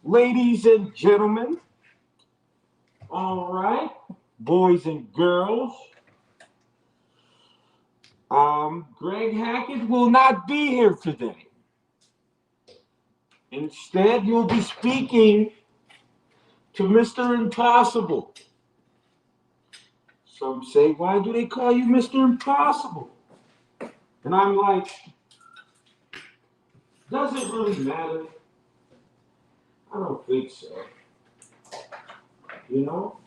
Ladies and gentlemen, all right, boys and girls, Greg Hackett will not be here today. Instead, you'll be speaking to Mr. Impossible. Some say, why do they call you Mr. Impossible? And I'm like, does it really matter? I don't think so. You know?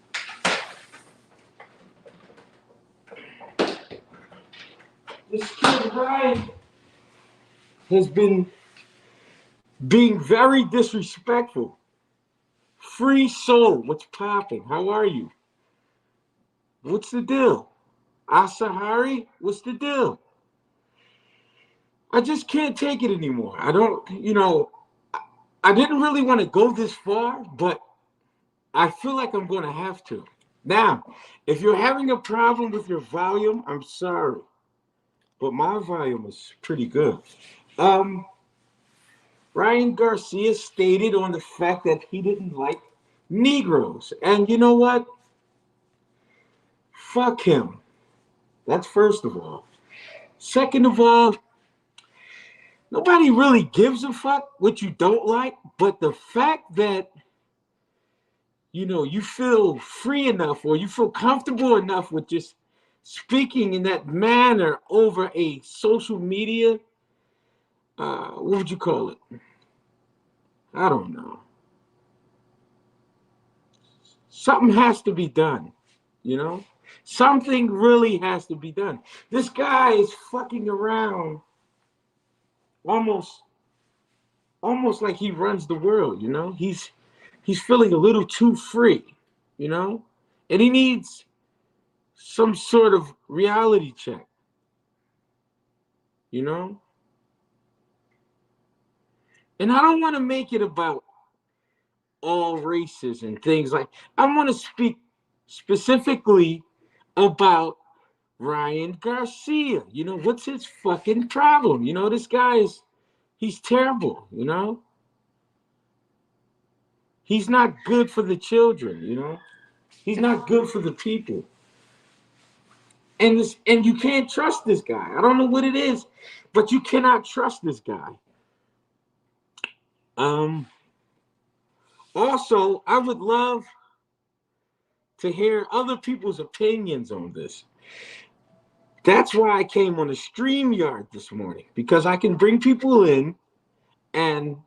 This kid Ryan has been being very disrespectful. Free soul, what's popping? How are you? What's the deal? Asahari, what's the deal? I just can't take it anymore. I don't, I didn't really want to go this far, but I feel like I'm going to have to. Now, if you're having a problem with your volume, I'm sorry, but my volume is pretty good. Ryan Garcia stated on the fact that he didn't like Negroes. And you know what? Fuck him. That's first of all. Second of all, nobody really gives a fuck what you don't like, but the fact that, you feel free enough or you feel comfortable enough with just speaking in that manner over a social media, what would you call it? I don't know. Something has to be done, Something really has to be done. This guy is fucking around almost like he runs the world, He's feeling a little too free, And he needs some sort of reality check, And I don't want to make it about all races and things like. I want to speak specifically about Ryan Garcia. What's his fucking problem? This guy he's terrible, He's not good for the children, He's not good for the people. And you can't trust this guy. I don't know what it is, but you cannot trust this guy. Also, I would love to hear other people's opinions on this. That's why I came on the StreamYard this morning, because I can bring people in and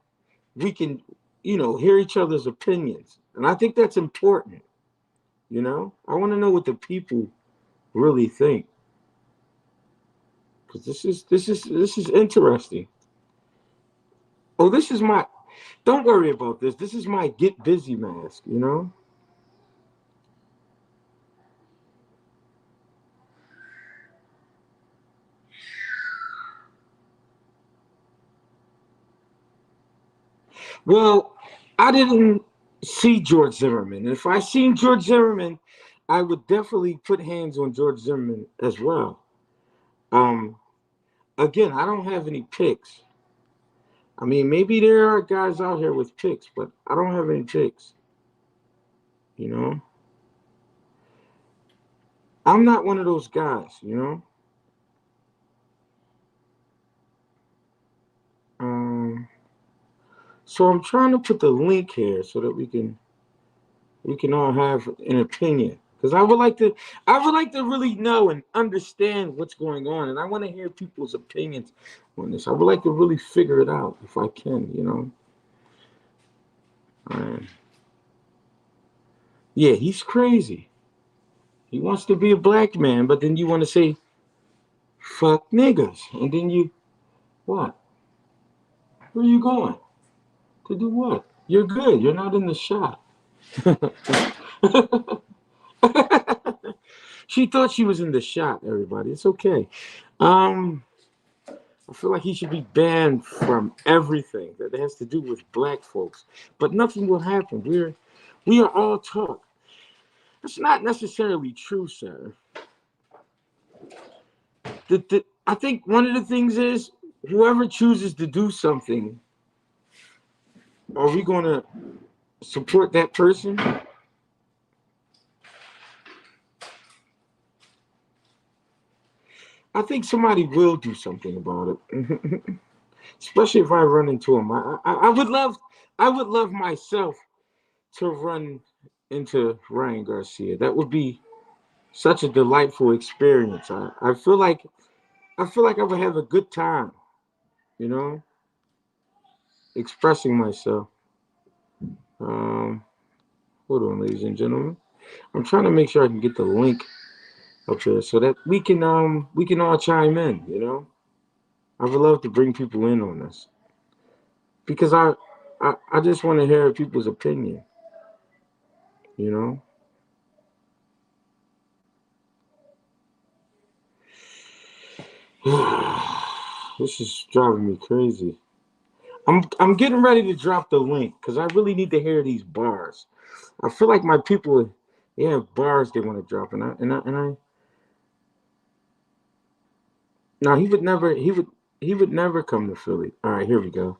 we can, hear each other's opinions. And I think that's important. I want to know what the people really think. Because this is interesting. Oh, this is my, don't worry about this. This is my get busy mask, Well, I didn't see George Zimmerman. If I seen George Zimmerman, I would definitely put hands on George Zimmerman as well. Again, I don't have any picks. I mean, maybe there are guys out here with picks, but I don't have any picks. I'm not one of those guys, So I'm trying to put the link here so that we can all have an opinion. Because I would like to really know and understand what's going on, and I want to hear people's opinions on this. I would like to really figure it out if I can, Yeah, he's crazy. He wants to be a black man, but then you want to say, fuck niggas. And then what? Where are you going? To do what? You're good. You're not in the shot. She thought she was in the shot, everybody. It's okay. I feel like he should be banned from everything that has to do with black folks. But nothing will happen. We are all taught. That's not necessarily true, sir. I think one of the things is whoever chooses to do something are we going to support that person? I think somebody will do something about it, especially if I run into him. I would love myself to run into Ryan Garcia. That would be such a delightful experience. I feel like I would have a good time, you know, expressing myself. Um, hold on, ladies and gentlemen. I'm trying to make sure I can get the link up there so that we can all chime in, you know. I would love to bring people in on this because I just want to hear people's opinion, you know. This is driving me crazy. I'm getting ready to drop the link because I really need to hear these bars. I feel like my people, they have bars they want to drop, and I. Now he would never come to Philly. All right, here we go.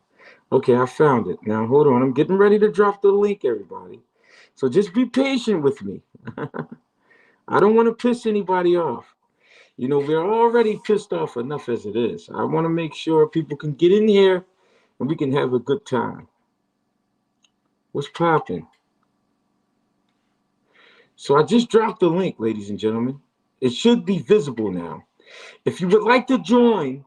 Okay, I found it. Now hold on, I'm getting ready to drop the link, everybody. So just be patient with me. I don't want to piss anybody off. You know, we're already pissed off enough as it is. I want to make sure people can get in here and we can have a good time. What's popping? So I just dropped the link, ladies and gentlemen. It should be visible now. If you would like to join,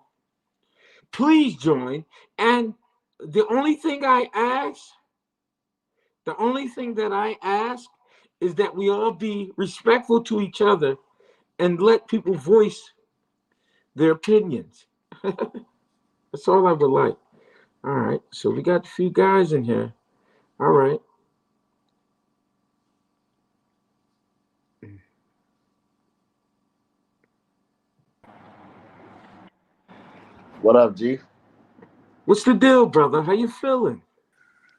please join. And the only thing I ask, the only thing that I ask is that we all be respectful to each other and let people voice their opinions. That's all I would like. All right. So we got a few guys in here. All right. What up, G? What's the deal, brother? How you feeling?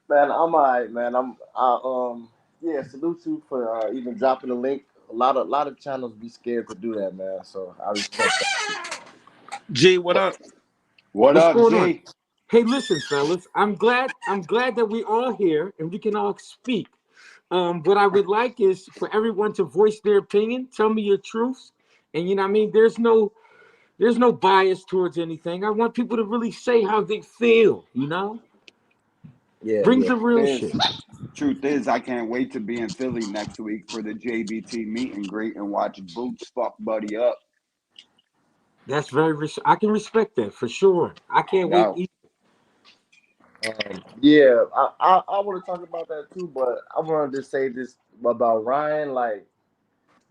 Man, I'm alright, man. Yeah, salute you for even dropping the link. A lot of channels be scared to do that, man. So I respect that. G, what up? What What's up, going on? G? Hey, listen, fellas. I'm glad that we all here and we can all speak. What I would like is for everyone to voice their opinion. Tell me your truths, and you know what I mean. There's no bias towards anything. I want people to really say how they feel. You know, Yeah, bring yeah. the real Is shit. truth is, I can't wait to be in Philly next week for the JBT meet and greet and watch Boots fuck Buddy up. That's very. I can respect that for sure. I can't wait. No, Yeah, I want to talk about that too, but I wanted to say this about Ryan. Like,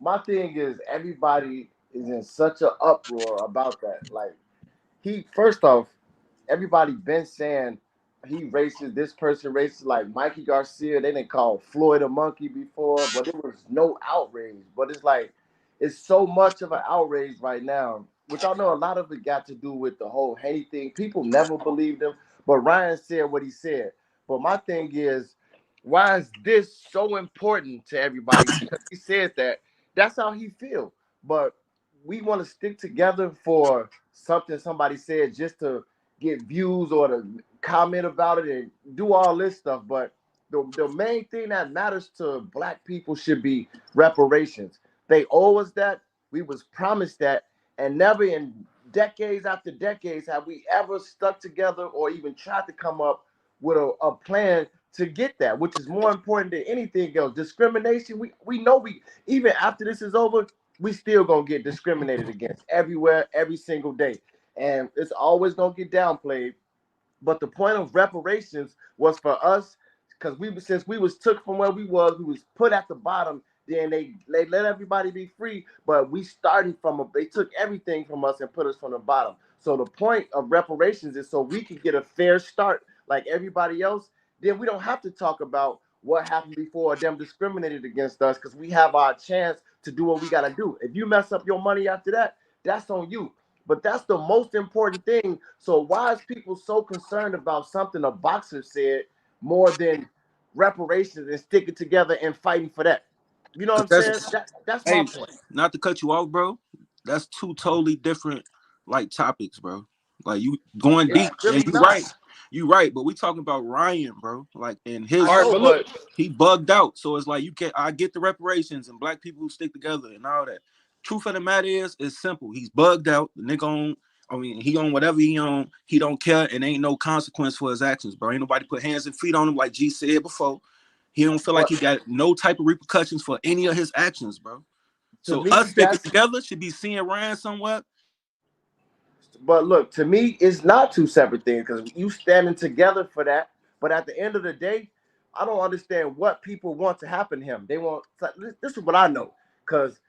my thing is, everybody is in such an uproar about that. Like, he first off, everybody been saying he racist, this person racist, like Mikey Garcia. They didn't call Floyd a monkey before, but it was no outrage. But it's like it's so much of an outrage right now, which I know a lot of it got to do with the whole Haney thing. People never believed him, but Ryan said what he said. But my thing is, why is this so important to everybody? Because he said that. That's how he feel. But we want to stick together for something somebody said just to get views or to comment about it and do all this stuff. But the main thing that matters to black people should be reparations. They owe us that. We was promised that. And never in decades after decades have we ever stuck together or even tried to come up with a plan to get that, which is more important than anything else. Discrimination, we know we even after this is over, we still gonna get discriminated against everywhere, every single day. And it's always gonna get downplayed. But the point of reparations was for us, because we since we was took from where we was put at the bottom. Then they let everybody be free, but we starting from they took everything from us and put us from the bottom. So the point of reparations is so we can get a fair start like everybody else. Then we don't have to talk about what happened before them discriminated against us because we have our chance to do what we got to do. If you mess up your money after that, that's on you. But that's the most important thing. So why is people so concerned about something a boxer said more than reparations and sticking together and fighting for that? You know what I'm saying? That's That's my hey, point. not to cut you off, bro. That's two totally different like topics, bro. Like you going It's deep, and really you not. right. You right, but we talking about Ryan, bro. Like, and his I know, but he bugged out. So it's like you can't. I get the reparations and black people who stick together and all that. Truth of the matter is, it's simple. He's bugged out. The nigga on. I mean, he on whatever he on. He don't care, and ain't no consequence for his actions, bro. Ain't nobody put hands and feet on him like G said before. He don't feel like he got no type of repercussions for any of his actions, bro. to So me, us sticking that's together should be seeing Ryan somewhere. but look, to me, it's not two separate things because you standing together for that. But at the end of the day, I don't understand what people want to happen to him. They want this is what I know. Because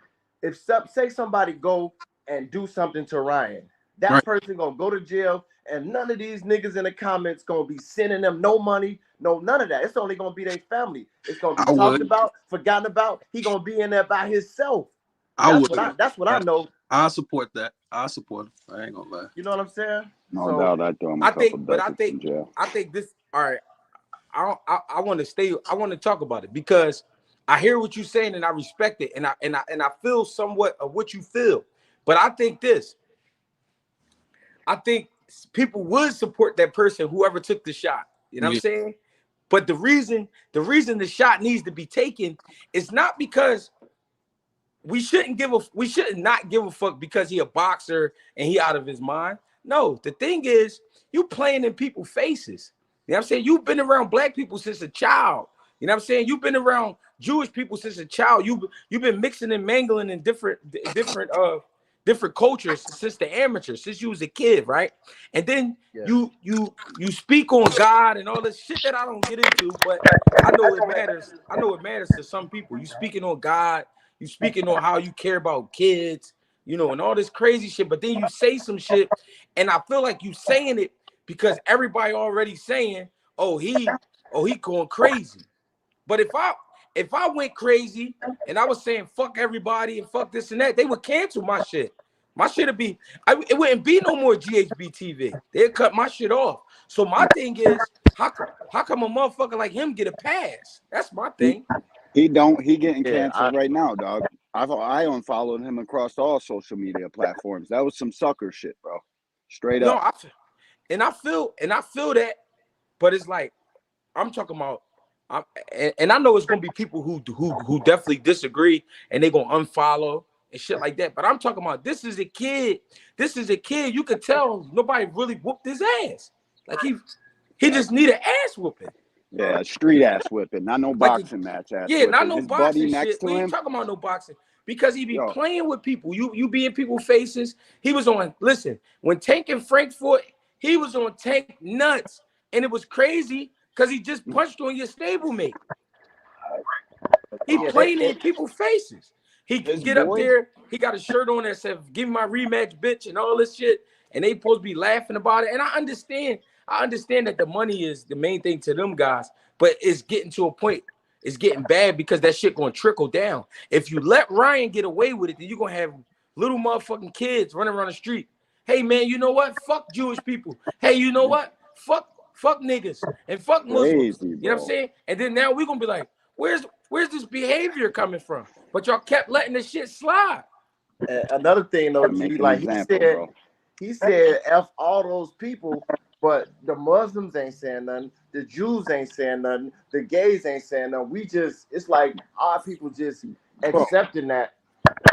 if say somebody go and do something to Ryan, that Right. person gonna go to jail, and none of these niggas in the comments gonna be sending them no money, no none of that. It's only gonna be their family. It's gonna be I talked would. about, forgotten about. He gonna be in there by himself. I would. That's what I know. I support that. I support him. I ain't gonna lie. You know what I'm saying? No So doubt, I'd throw him a I couple think, but ducats in jail. I think this. All right, I want to stay. I want to talk about it because I hear what you're saying and I respect it, and I feel somewhat of what you feel. But I think this. I think people would support that person, whoever took the shot. You know what I'm saying? But the reason the shot needs to be taken is not because we shouldn't not give a fuck because he a boxer and he out of his mind. No, the thing is, you playing in people's faces. You know what I'm saying? You've been around black people since a child. You know what I'm saying? You've been around Jewish people since a child. You've been mixing and mangling in different cultures since the amateurs, since you was a kid, right? And then you speak on God and all this shit that I don't get into, but I know it matters. I know it matters to some people. You speaking on God, you speaking on how you care about kids, you know, and all this crazy shit. But then you say some shit, and I feel like you saying it because everybody already saying, oh, he going crazy. But if I went crazy and I was saying fuck everybody and fuck this and that, they would cancel my shit. My shit would be, it wouldn't be no more GHB TV. They'd cut my shit off. So my thing is, how come a motherfucker like him get a pass? That's my thing. He getting canceled right now, dog. I unfollowed him across all social media platforms. That was some sucker shit, bro. Straight up. I feel that, but it's like I'm talking about. And I know it's gonna be people who definitely disagree and they're gonna unfollow and shit like that. But I'm talking about this is a kid. This is a kid. You could tell nobody really whooped his ass. Like he just need an ass whooping. Yeah, street ass whipping, not no boxing match ass whipping. Not no His boxing buddy next shit. to We ain't him, talking about no boxing because he be playing with people. You be in people's faces. He was on. Listen, when Tank and Frank fought, he was on Tank nuts, and it was crazy because he just punched on your stablemate. He playing in people's faces. He can get up there. He got a shirt on that said, "Give me my rematch, bitch," and all this shit. And they supposed to be laughing about it. And I understand that the money is the main thing to them guys, but it's getting to a point. It's getting bad because that shit gonna trickle down. If you let Ryan get away with it, then you're gonna have little motherfucking kids running around the street. Hey man, you know what? Fuck Jewish people. Hey, you know what? Fuck niggas and fuck Muslims. crazy, You know what I'm saying? And then now we're gonna be like, where's this behavior coming from? But y'all kept letting this shit slide. Another thing though, G, like he said F all those people, but the Muslims ain't saying nothing, the Jews ain't saying nothing, the gays ain't saying nothing. It's like our people just accepting that.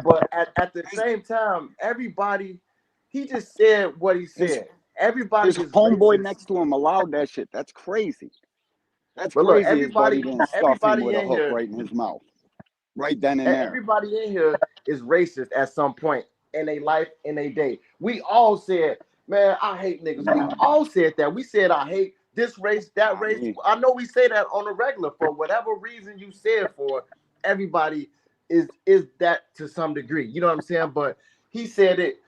But at the same time, everybody, he just said what he said. Everybody his homeboy next to him allowed that shit. That's crazy. That's crazy. Look, his buddy didn't stuff him with a hook right in his mouth. Right then and there. Everybody in here is racist at some point in their life, in their day. We all said, man, I hate niggas. We all said that. We said, I hate this race, that race. I know we say that on a regular. For whatever reason you said for, everybody is that to some degree. You know what I'm saying? But he said it,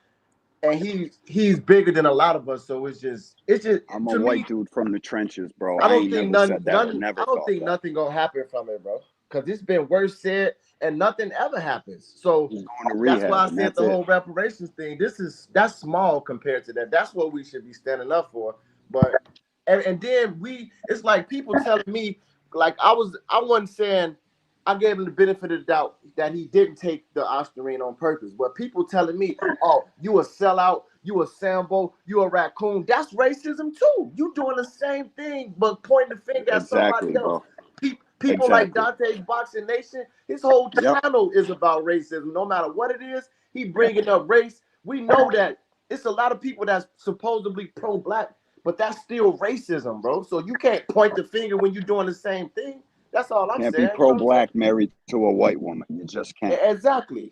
and he's bigger than a lot of us. So it's just. I'm a white dude from the trenches, bro. I don't think nothing gonna happen from it, bro. Because it's been worse said, and nothing ever happens. So that's why I said the whole reparations thing. That's small compared to that. That's what we should be standing up for. But and then it's like people telling me, like I wasn't saying I gave him the benefit of the doubt that he didn't take the Ostarine on purpose. But people telling me, oh, you a sellout, you a Sambo, you a raccoon. That's racism too. You doing the same thing, but pointing the finger at somebody Exactly, else. bro. People like Dante's Boxing Nation, his whole Yep. channel is about racism. No matter what it is, he bringing up race. We know that it's a lot of people that's supposedly pro-black, but that's still racism, bro. So you can't point the finger when you're doing the same thing. That's all I'm Can't saying. be pro-black married to a white woman. You just can't. Exactly.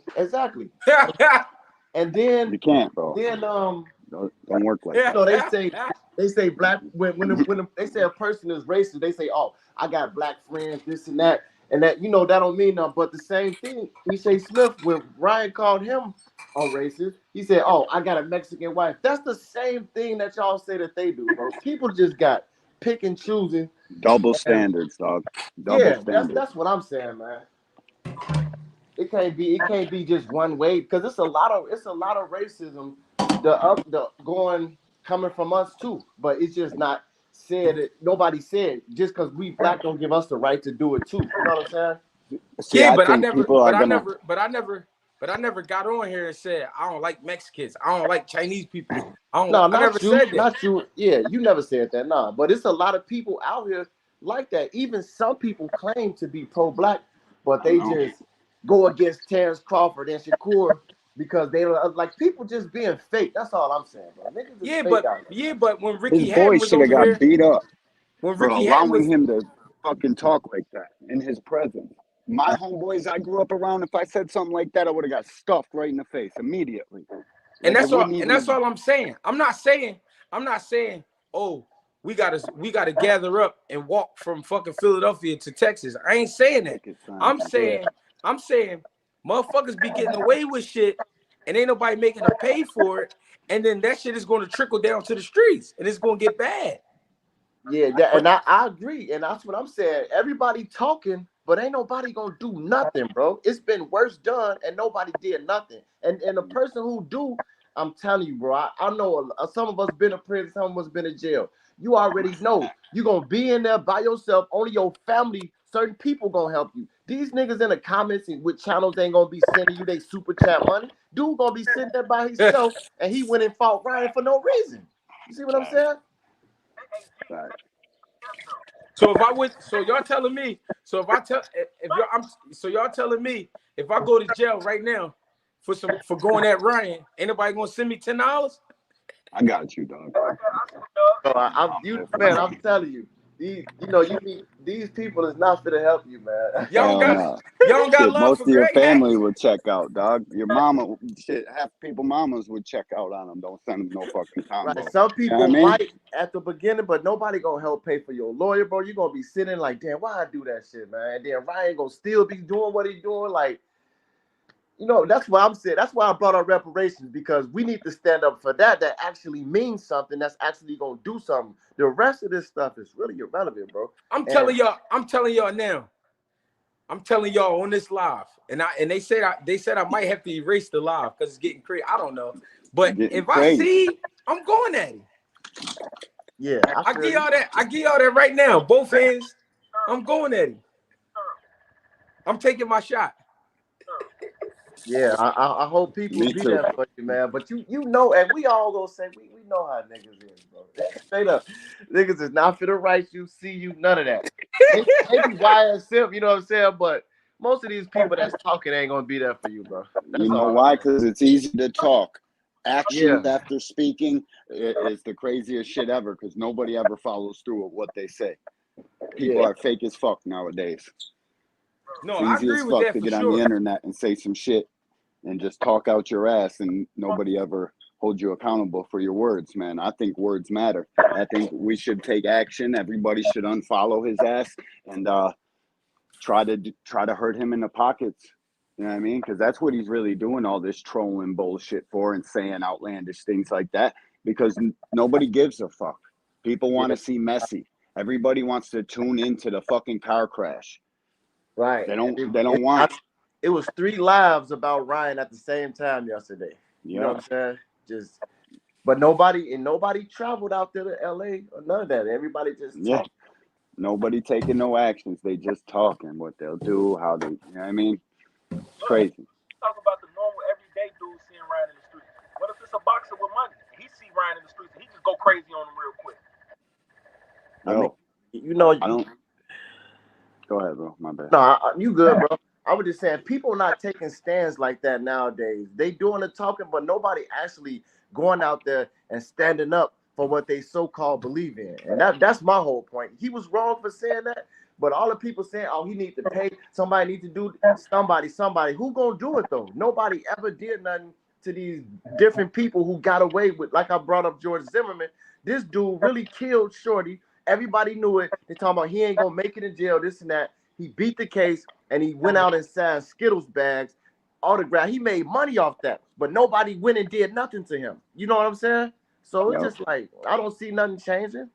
And then You can't, bro. Then Don't work like that. no, they say black when they say a person is racist, they say, oh, I got black friends, this and that, that don't mean nothing. But the same thing, E.J. Smith, when Ryan called him a racist, he said, oh, I got a Mexican wife. That's the same thing that y'all say that they do, bro. People just got pick and choosing. Double standards, dog. Double standards. That's what I'm saying, man. It can't be just one way, because it's a lot of racism coming from us too, but it's just not said. Nobody said just because we black don't give us the right to do it too. You know what I'm saying? See, yeah, but I never got on here and said I don't like Mexicans, I don't like Chinese people. I never said that. Not you. Yeah, you never said that. Nah, but it's a lot of people out here like that. Even some people claim to be pro-black, but they just go against Terrence Crawford and Shakur because they don't like people just being fake. That's all I'm saying, bro. Niggas is fake out here. But when Ricky his boy should have got beat up when for Ricky allowing him to fucking talk like that in his presence. My homeboys I grew up around, if I said something like that, I would have got stuffed right in the face immediately. And that's all I'm saying. I'm not saying, oh, we gotta gather up and walk from fucking Philadelphia to Texas. I ain't saying that. I'm saying motherfuckers be getting away with shit and ain't nobody making them pay for it. And then that shit is going to trickle down to the streets and it's going to get bad. Yeah, and I agree. And that's what I'm saying. Everybody talking, but ain't nobody going to do nothing, bro. It's been worse done and nobody did nothing. And the person who do, I'm telling you, bro, I know some of us been in prison, some of us been in jail. You already know you're going to be in there by yourself. Only your family, certain people going to help you. These niggas in the comments and with channels ain't going to be sending you they super chat money. Dude going to be sitting there by himself and he went and fought Ryan for no reason. You see what I'm saying? Right. So y'all telling me, y'all telling me if I go to jail right now for going at Ryan, ain't nobody gonna send me $10? I got you, dog. So I'm telling you, these people is not gonna help you, man. Y'all don't got love most for of your Greg family would check out, dog. Your mama, half people mamas would check out on them. Don't send them no fucking combo. Right. Some people might at the beginning, but nobody gonna help pay for your lawyer, bro. You gonna be sitting like, damn, why I do that shit, man? And then Ryan gonna still be doing what he doing, like. That's what I'm saying. That's why I brought up reparations, because we need to stand up for that. That actually means something. That's actually gonna do something. The rest of this stuff is really irrelevant, bro. I'm telling y'all now. I'm telling y'all on this live, and they said I might have to erase the live because it's getting crazy. I don't know, but if I see, I'm going at him. Yeah, I give y'all that. I give y'all that right now. Both hands. I'm going at him. I'm taking my shot. Yeah, I hope people be there for you, man. But you know, and we all gonna say we know how niggas is, bro. Straight up, niggas is not for the right you, see you, none of that. Maybe YSF, you know what I'm saying? But most of these people that's talking ain't gonna be there for you, bro. You know why? Because it's easy to talk. Action after speaking is the craziest shit ever, because nobody ever follows through with what they say. People are fake as fuck nowadays. No, it's easy I agree as with fuck that to for get sure. on the internet and say some shit and just talk out your ass, and nobody ever hold you accountable for your words, man. I think words matter. I think we should take action. Everybody should unfollow his ass and try to hurt him in the pockets. You know what I mean? Because that's what he's really doing all this trolling bullshit for and saying outlandish things like that, because nobody gives a fuck. People want to see Messi. Everybody wants to tune into the fucking car crash. Right. They don't want. It was 3 lives about Ryan at the same time yesterday. You know what I'm saying? But nobody traveled out there to LA or none of that. Everybody just talked. Nobody taking no actions. They just talking what they'll do, how they, you know what I mean? It's crazy. Talk about the normal everyday dude seeing Ryan in the street. What if it's a boxer with money? see Ryan in the streets, and he just go crazy on him real quick. I mean, I don't. Go ahead, bro. My bad. No, you good, bro. I was just saying, people not taking stands like that nowadays. They doing the talking, but nobody actually going out there and standing up for what they so-called believe in. And that's my whole point. He was wrong for saying that, but all the people saying, oh, he need to pay, somebody need to do somebody. Who gonna do it though? Nobody ever did nothing to these different people who got away with, like I brought up George Zimmerman. This dude really killed Shorty. Everybody knew it. They talking about he ain't gonna make it in jail, this and that. He beat the case and he went out and signed Skittles bags, autograph. He made money off that, but nobody went and did nothing to him. You know what I'm saying? So it's just like, I don't see nothing changing.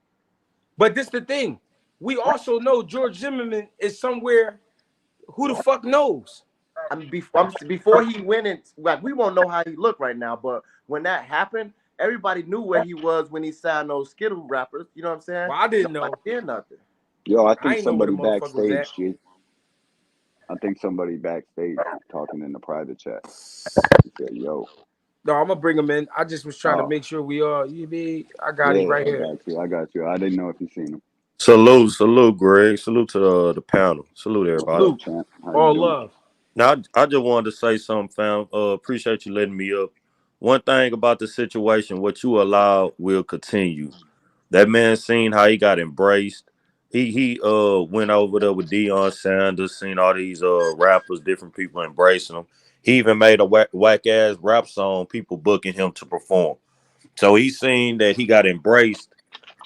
But this the thing. We also know George Zimmerman is somewhere. Who the fuck knows? I mean, before he went in, like, we won't know how he looked right now, but when that happened, everybody knew where he was when he signed those Skittle rappers. You know what I'm saying? Well, I didn't know. Did nothing. Yo, I I think ain't know where somebody the motherfucker was backstage, at. G. I think somebody backstage talking in the private chat. He said, yo. No, I'm gonna bring him in. I just was trying to make sure we are. You mean? I got him right here. I got you. I didn't know if you seen him. Salute, Greg. Salute to the panel. Salute, everybody. Salute. Champ. How All you doing? love. Now, I just wanted to say something, fam. Appreciate you letting me up. One thing about the situation, what you allow will continue. That man seen how he got embraced. He went over there with Deion Sanders, seen all these rappers, different people embracing him. He even made a whack ass rap song, people booking him to perform. So he seen that he got embraced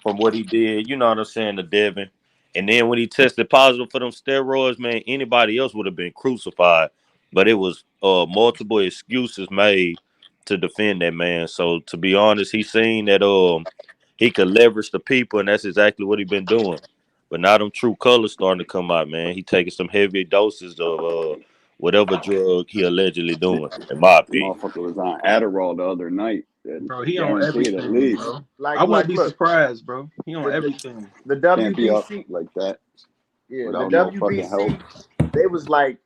from what he did, you know what I'm saying, to Devin. And then when he tested positive for them steroids, man, anybody else would have been crucified. But it was multiple excuses made to defend that man. So to be honest, he seen that he could leverage the people, and that's exactly what he been doing. But now them true colors starting to come out, man. He taking some heavy doses of whatever drug he allegedly doing, in my The opinion. motherfucker was on Adderall the other night. Bro, he on Guaranteed at everything, least. bro. Like, I wouldn't be look, surprised, bro. He on everything. the Can't be up WBC, like that yeah, without the no fucking help. WBC, they was like,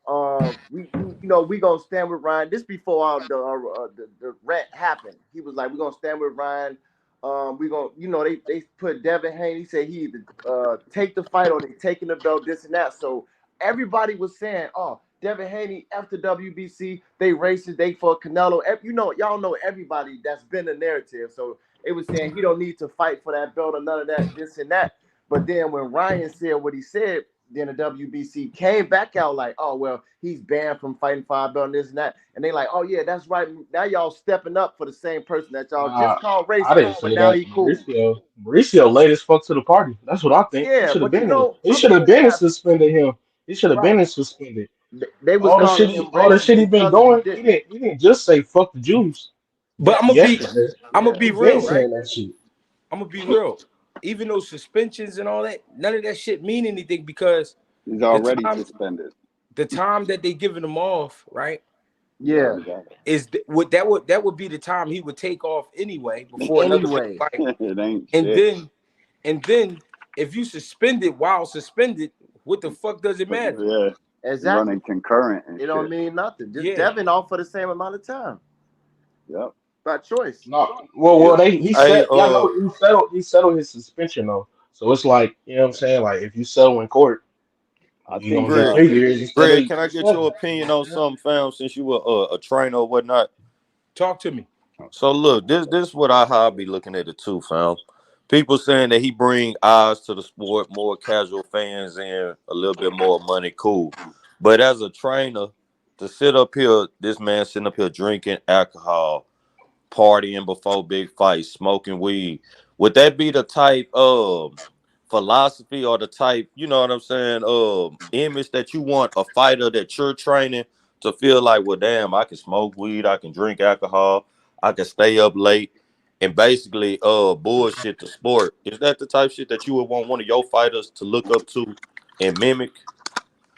we gonna stand with Ryan. This before all the rant happened. He was like, we gonna stand with Ryan. We gonna, they put Devin Haney. He said he either take the fight or they taking the belt, this and that. So everybody was saying, oh, Devin Haney after WBC, they racist, they for Canelo. Y'all know everybody that's been the narrative. So it was saying he don't need to fight for that belt or none of that, this and that. But then when Ryan said what he said, then the WBC came back out like, oh, well, he's banned from fighting for a belt and this and that. And they like, oh, yeah, that's right. Now y'all stepping up for the same person that y'all just called I didn't racist, but say now that. he cool. Mauricio late as fuck to the party. That's what I think. Yeah, He should have but been look He should at have what been and happened. suspended him. He should have Right. been and suspended. They was All the calling shit, him all the shit racist he been because doing. he He did. didn't just say fuck the Jews. But I'm Yesterday, gonna Yeah. be he real, been right? saying that shit. I'm gonna be real. Even those suspensions and all that, none of that shit mean anything because He's already suspended. the time that they giving him off, right? Yeah. That would be the time he would take off anyway before another big fight. It ain't And shit. then if you suspended while suspended, what the fuck does it matter? Yeah. Exactly. Running concurrent and It don't shit. mean nothing. Just Yeah. Devin off for the same amount of time. Yep. By choice. No, well, he said, he settled his suspension though. So it's like, you know what I'm saying? Like if you settle in court, I you're think gonna get Greg, 3 years instead Greg, of can I get 7. your opinion on something, fam? Since you were a trainer or whatnot. Talk to me. So look, this is what I be looking at it too, fam. People saying that he bring eyes to the sport, more casual fans in, a little bit more money, cool. But as a trainer, to sit up here, this man sitting up here drinking alcohol, partying before big fights, smoking weed, would that be the type of philosophy or the type, you know what I'm saying, image that you want a fighter that you're training to feel like, well, damn, I can smoke weed, I can drink alcohol, I can stay up late and basically bullshit the sport? Is that the type of shit that you would want one of your fighters to look up to and mimic?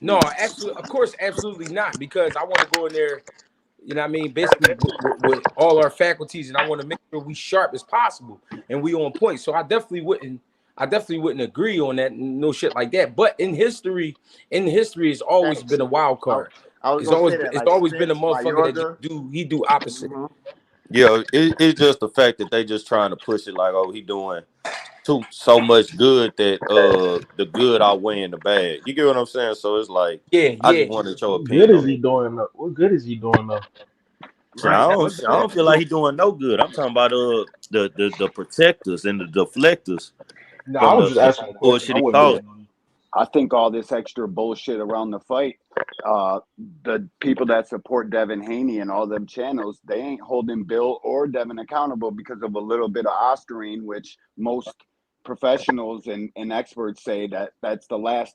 No, actually, of course, absolutely not. Because I want to go in there, you know what I mean, basically with all our faculties, and I want to make sure we sharp as possible and we on point. So I definitely wouldn't agree on that, no shit like that. But in history, it's always been a wild card. I was gonna say that, It's like always been a Spence, motherfucker Mayorga. that he do opposite. Mhm. Yeah, it's just the fact that they just trying to push it like, oh, he doing so much good that the good outweighing the bad. You get what I'm saying? So it's like Yeah, I yeah. just wanted your What good opinion is on he that. doing though? What good is he doing though? See, I Right. That's don't what I'm I saying. don't feel like he doing no good. I'm talking about the protectors and the deflectors No, I from was the just asking a question. bullshit I he wasn't thought. getting on. I think all this extra bullshit around the fight, the people that support Devin Haney and all them channels, they ain't holding Bill or Devin accountable because of a little bit of ostarine, which most professionals and experts say that that's the last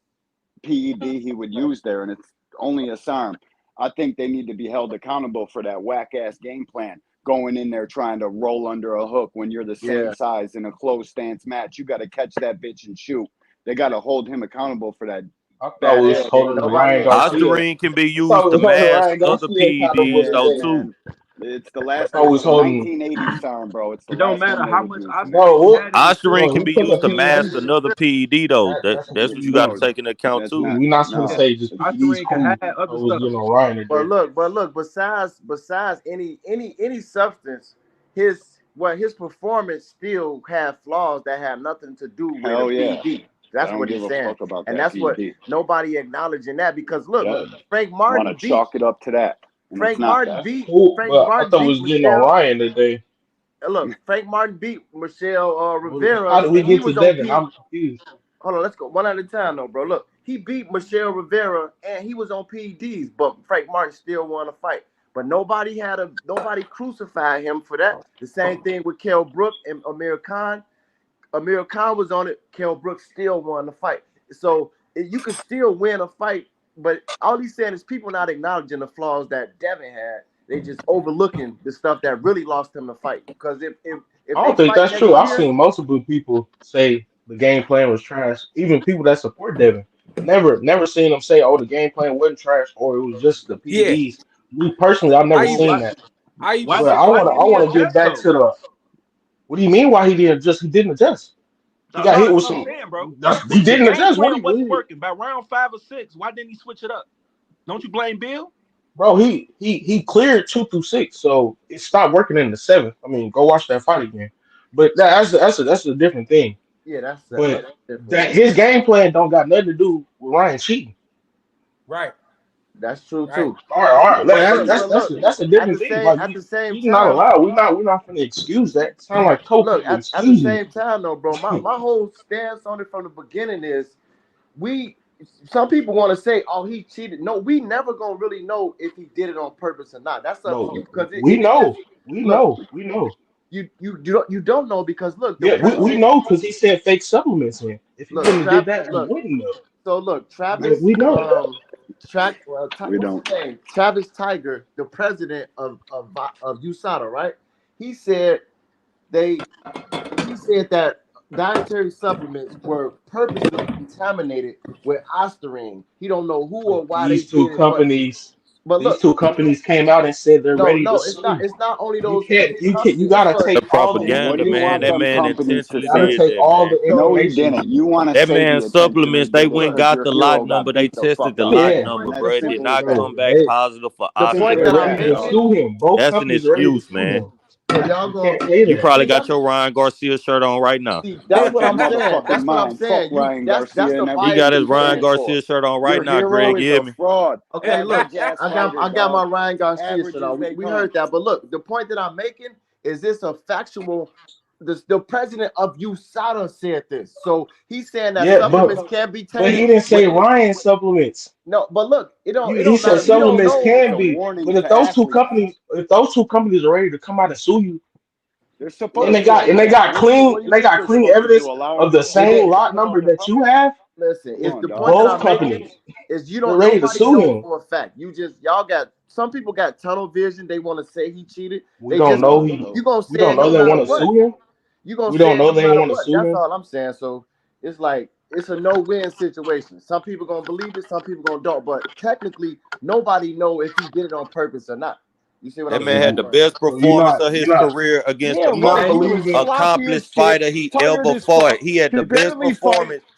PED he would use there, and it's only a SARM. I think they need to be held accountable for that whack-ass game plan, going in there trying to roll under a hook when you're the same Yeah. size in a close stance match. You got to catch that bitch and shoot. They got to hold him accountable for that I thought we bad was Yeah. ass game holding plan. Nobody Ryan acknowledged Garcia. that. Ostarine can be I thought used we to was holding mask Ryan other Garcia accountable PEDs Yeah, though today. too. man. It's the I last. thought we It's was a holding. 1980 SARM, bro. It's the It don't last one matter they how would much use. No, osprey he what? had in his Ostarine No, system. can he be took a used to He was mask PED. using another PED though. That's a That's what different you got to thing. No, take into account that's too. not. We're not supposed to No, say just it's PED's Osprey can cool. have I other was stuff. getting on Ryan today. But look, besides any substance, his performance still have flaws that have nothing to do with a hell yeah. PED. I That's don't what give he's a saying, fuck about and that that's what PED. nobody acknowledging that because look, Yeah, Frank Want to Martin beat chalk it up to that, and it's not that. that's cool. But I thought we was getting on Michelle. Ryan today. Look, Frank Martin beat Michelle Rivera, How did we and he get to was on Devin? P. I'm confused. Hold on, let's go one at a time, though, bro. Look, he beat Michelle Rivera, and he was on PEDs, but Frank Martin still won a fight. But nobody crucified him for that. The same thing with Kell Brook and Amir Khan. Amir Khan was on it. Kell Brook still won the fight. So you could still win a fight, but all he's saying is people not acknowledging the flaws that Devin had. They just overlooking the stuff that really lost him the fight. Because if I they don't think fight that's true. next I've year, seen multiple people say the game plan was trash. Even people that support Devin. Never seen them say, "Oh, the game plan wasn't trash," or it was just the Yeah. PEDs. Me personally, I've never I So even seen why that. I even why But said did I why want to, didn't I he want to get adjust back though? to the. What do you mean? Why he didn't adjust? He didn't adjust. He No, got no, hit that's with what I'm some. saying, bro. He The didn't game adjust. What plan he, wasn't working. By round 5 or 6, why didn't he switch it up? Don't you blame Bill? bro? He cleared 2 through 6, so it stopped working in the seventh. I mean, go watch that fight again. But that's a different thing. yeah, that's But different. that his game plan don't got nothing to do with Ryan cheating. right, That's true right. too. All right, But that's look, that's a different thing. Like at the same cheating not time, allowed. We're not going to excuse that. Sound like look cocaine, but at the excuse same time though, bro. My whole stance on it from the beginning is we. Some people want to say, "Oh, he cheated." No, we never gonna really know if he did it on purpose or not. That's up to you no. because We it is. know. We Look, know. We know. you don't know because look, the Yeah, we president. know because he said fake supplements in. If he Look, wouldn't have did that, we look. wouldn't know. So look, Like, we know. We what's his don't. name? Travis Tiger, the president of USADA, right? He said they he said that dietary supplements were purposely contaminated with ostarine. He don't know who or But why they did it, but these look, two companies came out and said they're ready to no, it's not. sue. It's not only You those can't. two You companies. gotta But The take all the What propaganda, do you information. man. want That them man companies to intentionally You gotta say? said take that, all man. the No, he information. didn't. You want to That say the man attention to supplements, they get it went and because got your the lot hero got number. They beat the tested fuck the up. lot Yeah, number, Plain and bro. It did simple as not that. come bro. back positive for the Since point they're that ostarine, I'm ready to man. making, sue him, both That's an companies are ready to excuse, sue man. him. so y'all You go can't say You that. probably see got that. your Ryan Garcia shirt on right now. See, that's Out what your I'm saying. motherfucking That's what I'm mind. Fuck saying. Ryan That's Garcia the and He bias got everything his he you Ryan saying. stands for. Garcia shirt on right Your now, hero Greg. You is hear a me? fraud. Okay, look, Average ass fighter, I got my dog. Ryan Garcia Average shirt as on. they We come. heard that, but look, the point that I'm making is this a factual. The president of USADA said this, so he's saying that Yeah, supplements can be but tainted he didn't say with Ryan supplements. no. But look, it He don't said matter. We don't supplements know. It's can a be. warning But to athletes. if those two companies are ready to come out and sue you, They're and Look, supposed to. they got What do you think they're clean supposed to do? evidence Allow of them the to hold same on? lot number that you have, listen, Come is on, the dog. point that both I'm making companies is you they're don't ready to nobody sue knows him. for a fact. Y'all got some people got tunnel vision. They want to say he cheated. We They don't just know you gonna we say don't it know no they matter want to what. sue him. You gonna We say don't it know no they matter want to what. sue That's him. all I'm saying. So it's like it's a no-win situation. Some people gonna believe it, some people gonna don't. But technically, nobody know if he did it on purpose or not. You see what That I'm So man saying? had you the best so you're performance not of you're his not career against Yeah, the you're bro. not most And he was believing sloppy accomplished as shit. fighter he Tiger ever just fought. fought. He had the best Barely fight. performance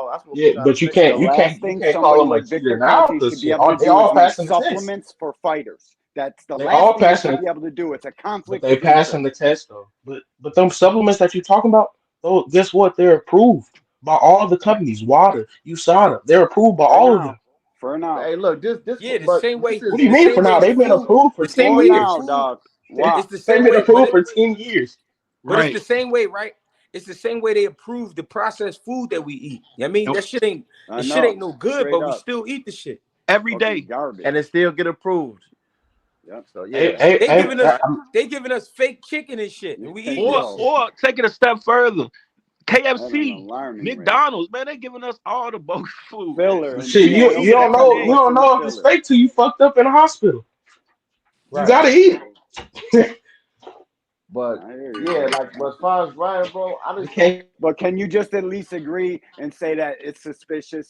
all. That's what we Yeah, trying to but you say. can't The you last can't you thing can't call somebody them a with cheater Victor now Conte because should be shit, able to they do is all make passing the test. supplements for fighters. That's the They last all thing you passing should it, be able to do. It's a but conflict they of passing interest. the test though. But them supplements that you talking about, those guess what? They're approved by all the companies. Water, USADA, they're approved by For all of them. now. For now. Hey, look, Yeah, the but same this way, What do you is the mean same for way now? the They've been food, approved for the same 10 For way the now, years. food, dog. They've Why? it's the same been way, but approved for 10 years. Right. it's the same way, right? It's the same way they approve the processed food that we eat. I mean, Nope. I that shit know. ain't no good, Straight but we up. still eat the shit. Every Fucking day. garbage. and it still get approved. Yep. So Hey, yeah, hey, They hey, giving us fake chicken and shit, and we eating Or that Yo. shit. or take it a step further. KFC, alarming rate. McDonald's, man, they giving us all the bogus food. Filler. Man. And Shit, can't you eat don't that know much you don't in the know if it's filler. fake till you fucked up in the hospital. You Right. gotta eat it. But I hear you, yeah, bro. like but as far as Ryan, bro, I You just can't. But can you just at least agree and say that it's suspicious?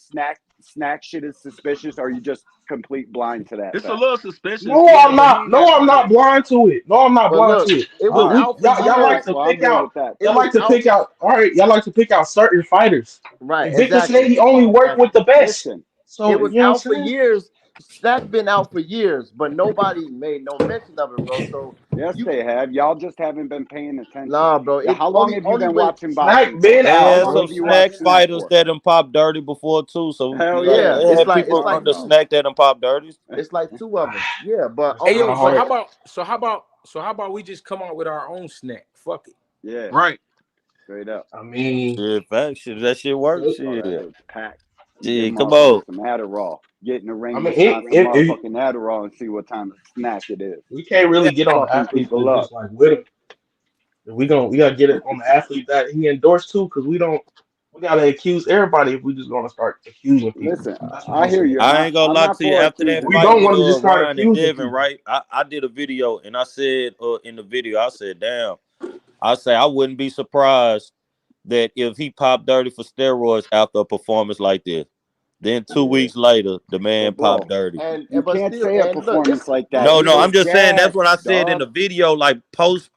Snack shit is suspicious, or are you just complete blind to that It's a fact? little suspicious. No, Yeah, I'm but he not. ain't No, got I'm not credit. blind to it. No, I'm not but blind look, to it. it All was Look, right, out for y'all like years. to well, I'm pick good out. with that. It Y'all was like to out pick out. All right, y'all like to pick out certain fighters. right, And Victor said exactly. he only worked with the best. Listen, So It you was know what I'm out for saying? years. Snack been out for years, but nobody made no mention of it, bro. So yes, you they have. Y'all just haven't been paying attention. nah, bro. Yeah, It how long only have you been way watching Snack boxing been for? They out, How had long bro. some have you watched snack Snack. Snack fighters for? that done pop dirty before too. So Hell yeah, yeah. yeah, they it's had like people it's Fuck like under no. two. snack that done pop dirties. It's like two of them. Yeah, but That's Hey kind yo, of so hard. how about we just come out with our own snack? Fuck it. Yeah, Right. straight up. I mean, Shit, fact, shit, that shit works. Oh, that Shit, bitch packed. Give shit, come motherfuckers on. some Adderall. Get in the I ring mean, to sign some if motherfucking Adderall and see what time of snack it is. we can't really get on the Fucking athlete people that's up. just like with him. If we gotta get it on the athlete that he endorsed too, because we gotta accuse everybody if we just gonna start accusing people. Listen, That's what I I'm hear saying. you, and I ain't gonna I'm lie not to you. for After that accusing We fight don't with want to just start Ryan and accusing Devin, people. right? I did a video and I said in the video, I said, damn, I say I wouldn't be surprised that if he popped dirty for steroids after a performance like this. Then 2 weeks later, the man But popped bro, dirty. you but can't still, say a and look, performance like that. No, He no, was I'm just saying that's gassed, what I said in dog. the video. Like post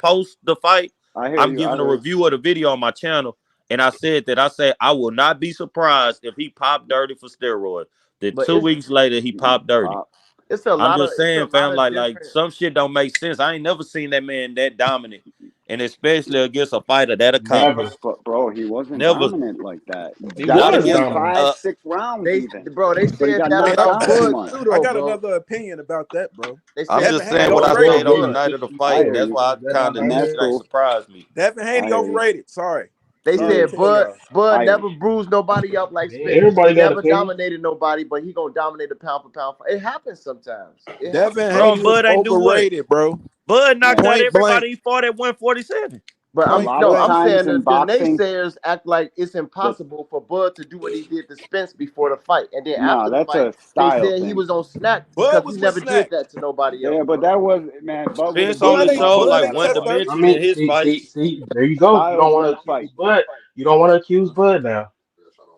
the fight, I hear I'm you. I giving a heard. review of the video on my channel, and I said that I will not be surprised if he popped dirty for steroids. That but 2 weeks later he popped dirty. Pop. I'm just it's a saying, lot fam, of like different. some shit don't make sense. I ain't never seen that man that dominant, and especially against a fighter that Never. accomplished. But bro, he wasn't Never, dominant like that. He not was Dominant in against. dominant. 5, 6 rounds They even. bro, they But he said got that Hey, knocked about out too Bud much. too, I though, got bro. another opinion about that, bro. They I'm said Devin just that Haney saying what I about Bud said on the overrated. gave him night of the 65 I fight. hear That's you. why I That kind not of And that that's shit bad. ain't cool. surprised me. Devin I Haney hear you. overrated. Sorry. They Sorry to said tell y'all. Bud I hear never bruised nobody up like Man, Spence. He everybody got never opinions. dominated nobody, but he gonna dominate the pound for pound. It happens sometimes. It Devin happens. Bro, Haney was Bud ain't do what? overrated, bro. Bud knocked Man, out Point blank. everybody he fought at 147. But a Point lot of blank. I'm times saying in that the boxing, naysayers act like it's the impossible for Bud to do what he did to Spence before the fight, and then no, after the that's fight, a they style said he thing. was on snack Bud because he was with never did Snack. that to nobody else, Yeah, but bro. that was man. Bud would have Spence did only Bud it ain't showed before Bud like that ain't one touch fight. I first. dimension in mean, his fights. there you go. You Styles don't in want the to accuse fight. Bud. You don't want to accuse Bud now.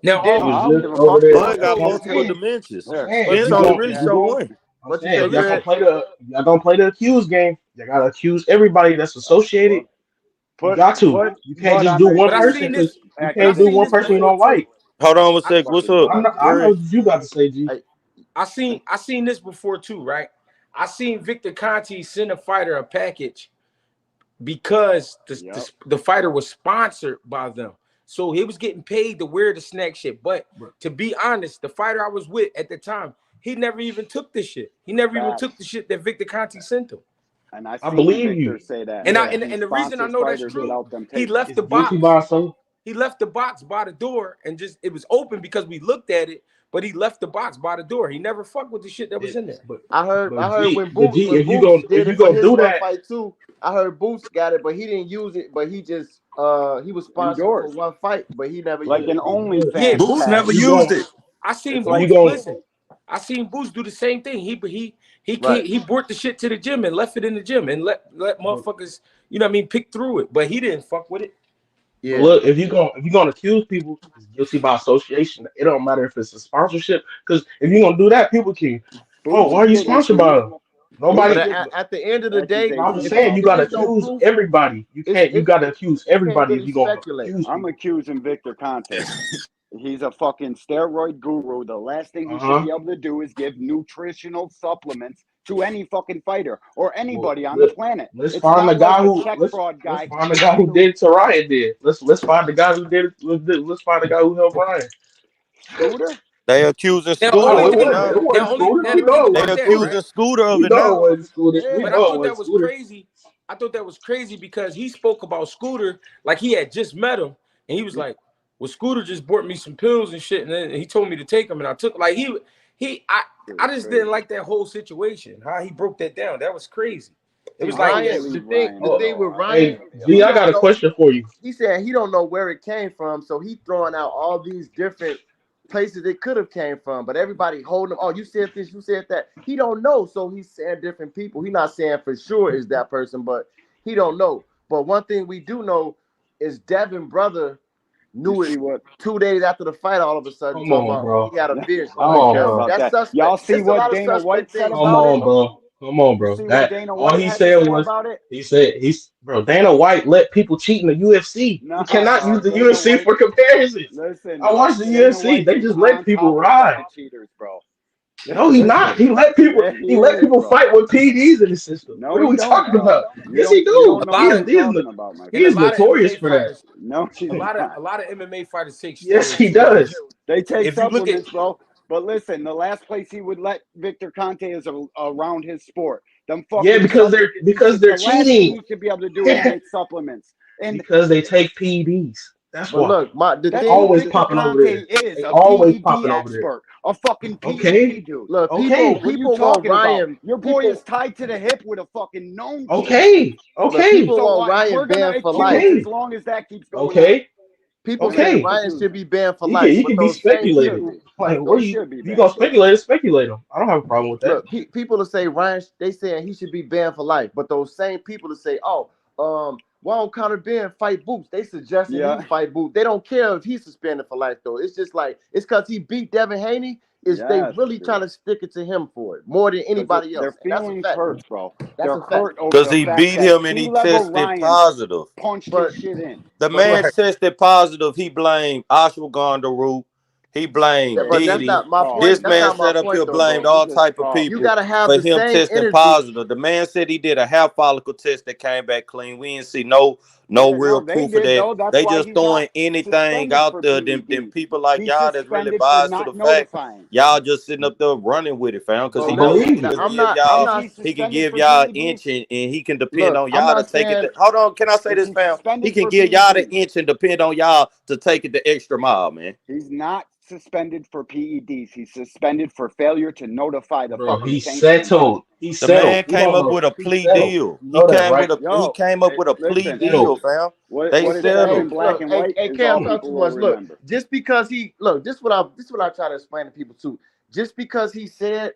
He Now, He didn't. No, was I don't just give a over fuck. there. Bud Bud got I'm did his multiple saying. thing. dimensions. I'm Yeah, saying But if Spence you you only go, really if you showed go, one. I'm but you saying know if you y'all gonna had play the, y'all gonna play the accused game. You gotta accuse everybody that's associated. well, You put got to. put You can't Bud just on do the one but I person seen accused because this. you But I can't do seen one this person you before don't too. like. Hold on one I sec. What's fucking up, Bud. I know Greg? what you got to say, G. I, I seen this before too, right? I seen Victor Conti send a fighter a package because Yep. the fighter was sponsored by them. So he was getting paid to wear the snack shit. But to be honest, the fighter I was with at the time, he never even took the shit. He never even took Facts. the shit that Victor Conti sent him. And I I seen believe Victor you. say that And I Yeah, and, he and the reason I sponsors know that's fighters true, without them he taking it. left it's the guilty box. by some. He left the box by the door and just it was open because we looked at it, but he left the box by the door. He never fucked with the shit that was It, in there. but I heard G, when but G, Boots did if you it for gonna his do one that, fight too. I heard Boots got it, but he didn't use it. But he just he was sponsored for Endorsed. one fight, but he never Like used an it. Yeah, OnlyFans Boots Boost. never if pass. you used going it. I seen It's if you like Boost. going Listen, I seen Boost do the same thing. He Right. can't he brought the shit to the gym and left it in the gym and let but, motherfuckers, you know what I mean, pick through it. But he didn't fuck with it. but Yeah. look, if you gonna accuse people, it's guilty by association. It don't matter if it's a sponsorship, because if you gonna do that, people can. Oh, why Boots are you get sponsored by accused. them? But Boots Nobody. gets at the end of the day, No, I'm just accusations if saying all you the gotta there's time. no accuse proof, everybody. You gotta accuse you can't everybody if really you gonna speculate. accuse I'm people. accusing Victor Conte. He's a fucking steroid guru. The last thing he Uh should huh. be able to do is give nutritional supplements to any fucking fighter or Well, anybody on the planet. let's It's find the not like guy a who check fraud let's guy find the guy trying who to did it to Ryan. Did let's find the guy who did it. Let's find the guy who helped Ryan. Scooter. They accusing Now, Scooter No, only of it thing, now. it wasn't now only Scooter. now We the thing know it They about wasn't that, Scooter. right? accusing Scooter of We it know it now. wasn't Scooter. We Yeah. But I know it thought that wasn't was Scooter. crazy. I thought that was crazy because he spoke about Scooter like he had just met him, and he was like, "Well, Scooter just bought me some pills and shit, and then he told me to take them, and I took like he It I was just didn't crazy. like that whole situation. How he broke that down, that was crazy. It was See, like Ryan, leave the Ryan thing with alone. Ryan, Hey, G, he I got don't a know. question for you. He said he don't know where it came from, so he throwing out all these different places it could have came from. But everybody holding him. Oh, you said this, you said that. He don't know, so he's saying different people. He not saying for sure is that person, but he don't know. But one thing we do know is Devin brother You knew see it what? 2 days after the fight. All of a sudden, Come talking on, about bro. he had a Yeah, vision. I Come don't Like on, care bro. about that's that. Y'all suspect. see It's a what lot of Dana suspect White said things Come about about it? on, him. bro. Come on, You bro. see what That Dana all White he had to said say was about it? bro, Dana White let people cheat in the UFC. Nah, We cannot use bro. the Dana UFC White. for comparisons. Listen, I bro. watched the Dana UFC. White They is just let on people top of ride. fucking cheaters, bro. No, he not. Listen, He let people. Yeah, he He let is, people bro. fight with PEDs in the system. No, What are he we don't, talking bro. about? Yes, he a You don't do. know lot what of you're talking about, my He and a is friend. lot of notorious MMA for that. fighters. No, he's not. A lot of MMA fighters take Yes, steroids he too. Like does. They take if you look at supplements, bro. But listen, the last place he would let Victor Conte is around his sport. Them Yeah, fucking supplements. because The they're last thing cheating. he should be able to do is take supplements. And Because they take PEDs. That's but why. look, the They that's who thing. always Victor popping over Conte there. is, They a always PED popping over there. expert, a fucking Okay. PED dude. Look, Okay. What are you people want talking about? Ryan. Your boy is People tied to the hip with a fucking known cheater. Okay. look, Okay. people So want what? Ryan We're gonna banned for accuse life. as Okay. long as that keeps going on. Okay. People We're say gonna Okay. Ryan accuse should him. be banned for You can life, you but can be those same He should speculated. people, be. Like, He where you should be if you gonna banned. speculate them. I don't have a problem with that. look, people will say Ryan, they saying he should be banned for life, but those same people to say, oh, why don't Conor Ben fight Boots? They suggesting Yeah. he fight Boots. They don't care if he's suspended for life though. It's just like it's because he beat Devin Haney. Is they Yes, really dude. trying to stick it to him for it more than Because anybody their else, and that's a feelings fact. hurt, bro. That's They're a fact. hurt over Because the he fact beat that him and he C-level tested Ryan positive. punched But his shit in. The but man right. tested positive. He blamed ashwagandha root. He blamed but that's Diddy. not my Bro, point. This That's man not my sat up point here though, blamed bro. you all just type of talking. You people gotta have for the him same testing energy. positive. The man said he did a hair follicle test that came back clean. We didn't see no Yeah, real no, they proof of did that. though. That's They why just he's not throwing anything suspended out for there. Them PEDs. people like He's y'all that's really suspended for biased to the not fact. notifying. Y'all just sitting up there running with it, fam, because But he I knows listen, he believe can now, you. just I'm give not. I'm y'all, not. Is he he can suspended give for y'all an PEDs? inch and he can depend Look, on I'm y'all to not take it. saying. Hold on, can I say Is this, he fam? He suspended can for give y'all the PEDs? inch and depend on y'all to take it the extra mile, man. He's not suspended for PEDs. He's suspended for failure to notify the Bro, fucking he's sanctioning body. settled. He's The settled. man We came don't up know. with a He's plea settled. deal. You know that, right? He Yo, came up with a plea listen, deal, Settled. fam. They what He's it says settled. in settled. black Look, and hey, white hey, is all Cam, talk people too will much. Look, remember. just because he look, this what I try to explain to people too. Just because he said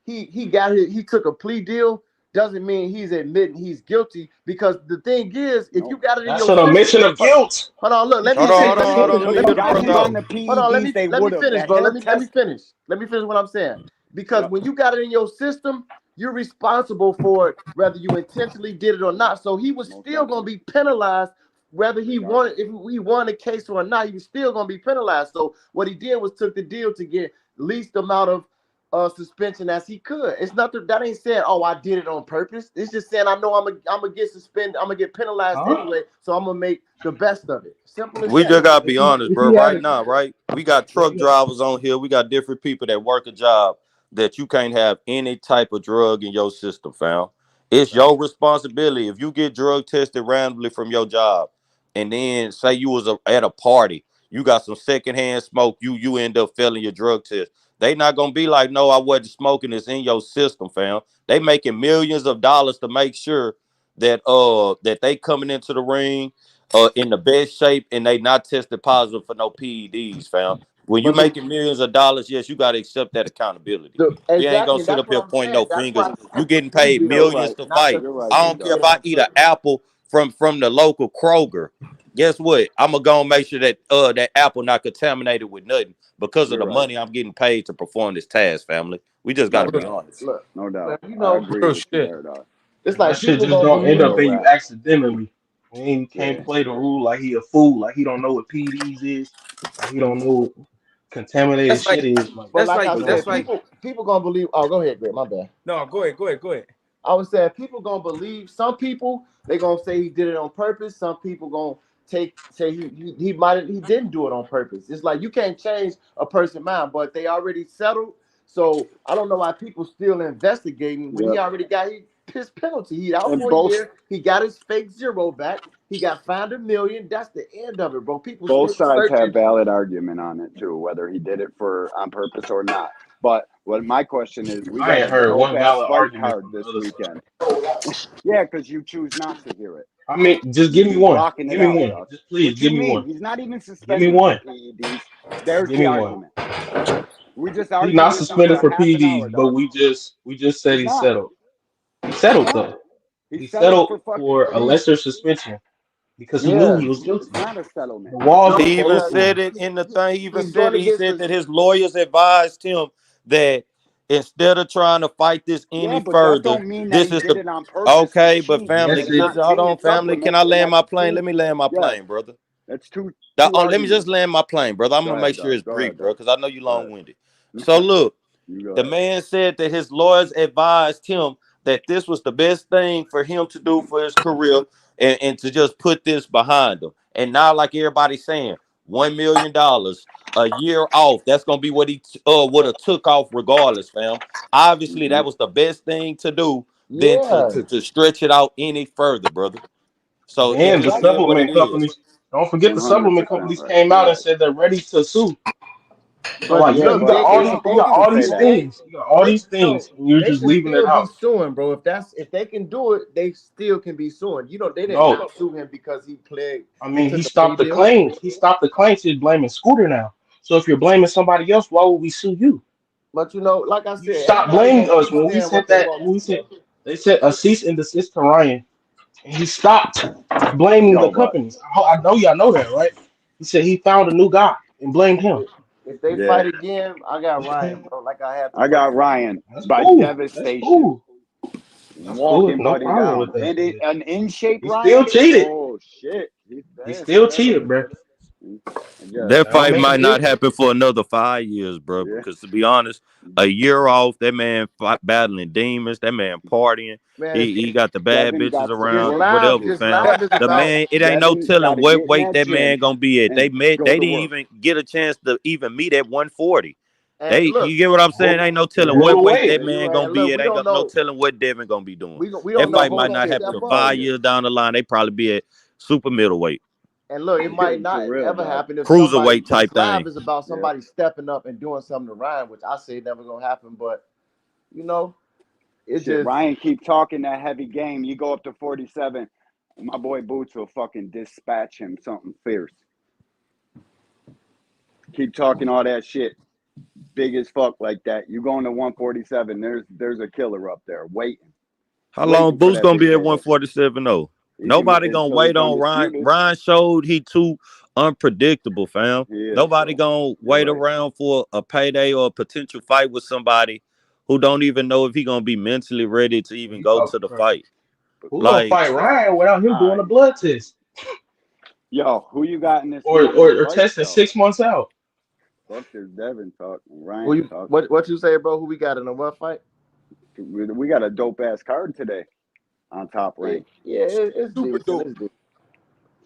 he took a plea deal doesn't mean he's admitting he's guilty. Because the thing is, if you Nope. got it in That's your an system, admission of guilt. hold on, look, let me Hold on, finish. hold on, hold on. If Let me they hear the got brother him on out. the Hold on, PEDs, they let me would have. finish, That bro. hair Let me test. finish. Let me finish what I'm saying. Because Yep. when you got it in your system, you're responsible for it, whether you intentionally did it or not. So he was Most still going to definitely. be penalized, whether he won, Regardless. if he won the case or not. He was still going to be penalized. So what he did was took the deal to get least amount of suspension as he could. It's not that ain't saying, oh, I did it on purpose. It's just saying I know I'm gonna get suspended. I'm gonna get penalized Huh? anyway. So I'm gonna make the best of it. Simple as We that. just gotta If be he honest, if bro. he had Right a now, right? We got if truck he, drivers on here. We got different people that work a job that you can't have any type of drug in your system, fam. It's your responsibility. If you get drug tested randomly from your job, and then say you was at a party, you got some secondhand smoke, you end up failing your drug test. They not gonna be like, no, I wasn't smoking. It's in your system, fam. They making millions of dollars to make sure that they coming into the ring in the best shape and they not tested positive for no PEDs, fam. When you But making millions of dollars, yes, you got to accept that accountability. We ain't gonna exactly, sit that's up what here I'm pointing saying. no That's fingers. why You it's a getting plea paid deal, You're millions right. to not fight. just You're right, I he don't big care did if it dog. I on eat an purpose. apple from the local Kroger. Guess what? I'm gonna go and make sure that that apple not contaminated with nothing because of You're the right. money I'm getting paid to perform this task, family. We just got No to be Real, doubt. honest. Look, No man, doubt. you I know, agree real with you shit. there, dog. it's that like shit people just gonna don't end believe. up Real in you rap. accidentally. We can't Yeah. play the rule like he a fool, like he don't know what PEDs is, like he don't know what contaminated That's like shit is. Like, But like I But said, that's listen, like people gonna believe. Oh, go ahead, Greg. My bad. no. Go ahead. Go ahead. Go ahead. I was saying people gonna believe. Some people they gonna say he did it on purpose. Some people gonna say he didn't do it on purpose. It's like you can't change a person's mind, but they already settled. So I don't know why people still investigating when he yep. already got his penalty. He out And for a both year. He got his fake zero back. He got fined $1 million. That's the end of it, bro. People both still sides have searching. valid argument on it too, whether he did it for on purpose or not. But Well, my question is, we I got ain't a heard dope one ass valid fight argument card from the this other side. weekend. Yeah, because you choose not to hear it. I mean, just give me You one. blocking Give it me out, one. dog. Just please What give you me mean? one. He's not even Give me suspended for one. PEDs. There's Give the me one. argument. We just He's argued not this shit for suspended a for half an PEDs, hour, but dog. we just said He's he not. settled. He He's settled not. though. He He settled settled for fucking for a police. lesser suspension because he knew Yeah, he was guilty. It's not a The settlement. walls were no, He even because closed to said him. it in the thing. He even he's said going it. He against said the. that his lawyers advised him that instead of trying to fight this Yeah, any but that further, don't mean that this he is did the it on purpose to okay. But cheat. family, Yes, It's it. not hold on, taking family. Can I supplements, and land that's my plane? two. Let me land my Yeah, plane, brother. that's two Let me just arguments. land my plane, brother. I'm Go gonna make ahead, sure dog. it's Go brief, ahead, bro, dog. because I know you Go ahead. long-winded. So look, You go the ahead. man said that his lawyers advised him that this was the best thing for him to do for his career and to just put this behind him. And now, like everybody's saying, $1 million a year off. That's gonna be what he would have took off regardless, fam. Obviously, Mm-hmm. that was the best thing to do than Yeah, to stretch it out any further, brother. So it And the just is exactly. what it supplement is. companies, don't forget the 100% supplement companies right. came out Yeah. and said they're ready to sue. So But like Yeah, you look, got but all they these they you got supposed to all say these that. things. You got all these no, things and you're they just can leaving it still be out. suing, bro. If they can do it, they still can be suing. You know, they didn't have No, to sue him because I he mean he took a plea stopped the deal. claim. He stopped the claim. So he's blaming Scooter now. So if you're blaming somebody else, why would we sue you? But you know, like I You said, stopped everybody blaming gonna us when we understand said what they that. want When we to, said bro. they said a cease and desist to Ryan, and he stopped blaming the Yo, but companies. I know y'all know that, right? He said he found a new guy and blamed him. If they yeah, fight again, I got Ryan, bro. Like I had the I got first time. Ryan That's by cool. That's devastation. cool. That's cool. Walking No buddy problem down. with that. And an in shape He still Ryan? cheated. Oh, shit. He still cheated, bro. I guess. That That don't fight make a might not difference. happen for another 5 years, bro. Yeah. Because to be honest, a year off, that man battling demons, that man partying. Man, He got the bad Devin bitches got to this around, work, live, whatever, baby. this fam. live is The about. man, it ain't no Devin got telling to what get in weight that that man gym gonna be at. and They go to didn't work. even get a chance to even meet at 140. And They, look, you get what I'm saying? Oh, Ain't no He telling yeah. what blew weight away. that yeah, you're man right. gonna And be look, at. we Ain't don't got no know. telling what Devin gonna be doing. We That don't know fight who might gonna not get happen that to bump. 5 years down the line. They probably be at super middleweight, And look, it might For not real, ever dog. happen if somebody. cruiserweight This type live thing. is about Yeah. somebody stepping up and doing something to Ryan, which I say never gonna happen. But you know, it Shit, just Ryan keep talking that heavy game. You go up to 47, my boy Boots will fucking dispatch him something fierce. Keep talking all that shit, big as fuck like that. You going to 147, there's a killer up there How long waiting for Boots that gonna be big at boy. 147 though? He can Nobody gonna until wait it's on Ryan. undisputed. Ryan showed he too unpredictable, fam. He is, Nobody bro. gonna You're wait right. around for a payday or a potential fight with somebody who don't even know if he gonna be mentally ready to even go to the fight. Who gonna Like, fight Ryan without him All doing a right. blood test Yo, who you got in this or weekend or fights testing though? 6 months out? Fuck this Devin talk and who Ryan you talk. what you say, bro? Who we got in a what fight? We got a dope ass card today on Top Rank. Yeah, it's Super decent. dope. It's decent.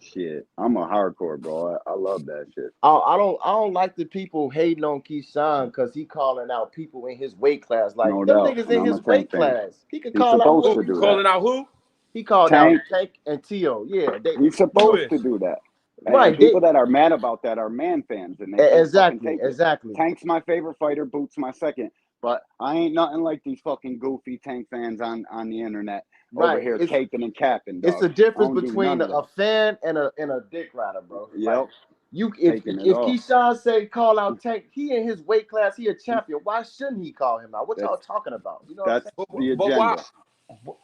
Shit, I'm a hardcore bro. I love that shit. I don't like the people hating on Keyshawn because he calling out people in his weight class. Like No them doubt. niggas And in I'm a his Tank weight fan. class. He could He's call out supposed who to do that. Calling out who? he called out Tank, Tank and Tio. Yeah, he's Who supposed is? to do that. And right. people that are mad about that are man fans and they can't fucking Exactly, take it. exactly. Tank's my favorite fighter, Boots my second. But I ain't nothing like these fucking goofy Tank fans on the internet over Right. here caping and capping, It's dog. a I difference don't do between none of a that. fan and a dick rider, bro. Like Yep, you, taking it if off. Keyshawn say call out Tank, he in his weight class, he a champion. Why shouldn't he call him out? What y'all That's talking about? You know what I'm that's saying? But, the but why? agenda.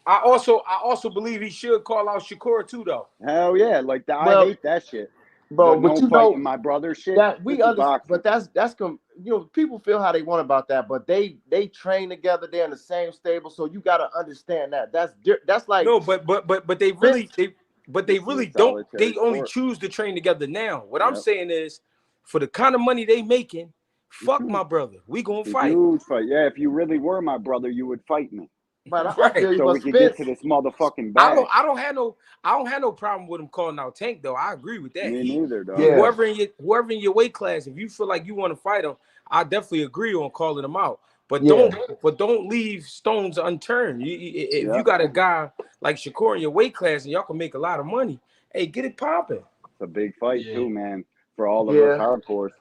I also believe he should call out Shakur too, though. Hell yeah, like that. I Well, hate that shit. The bro, but no you know fighting my brother shit. that This we is understand, boxing. but you know, people feel how they want about that, but they train together, they're in the same stable, so you got to understand that. That's like No, but they Vince. really This is a don't. solitary They only sport. choose to train together now. What I'm Yep. saying is, for the kind of money they making, fuck my brother. We gonna It's a fight. huge fight. Yeah, if you really were my brother, you would fight me But I Right. feel you, so but we could get Spence. to this motherfucking I bag. don't have no problem with him calling out Tank though. I agree with that. Me neither, dog. Yeah. Whoever in your weight class, if you feel like you want to fight him, I definitely agree on calling him out. But Yeah. don't leave stones unturned. If Yeah. you got a guy like Shakur in your weight class and y'all can make a lot of money, hey, get it popping. It's a big fight Yeah. too, man, for all of us Yeah. hardcores.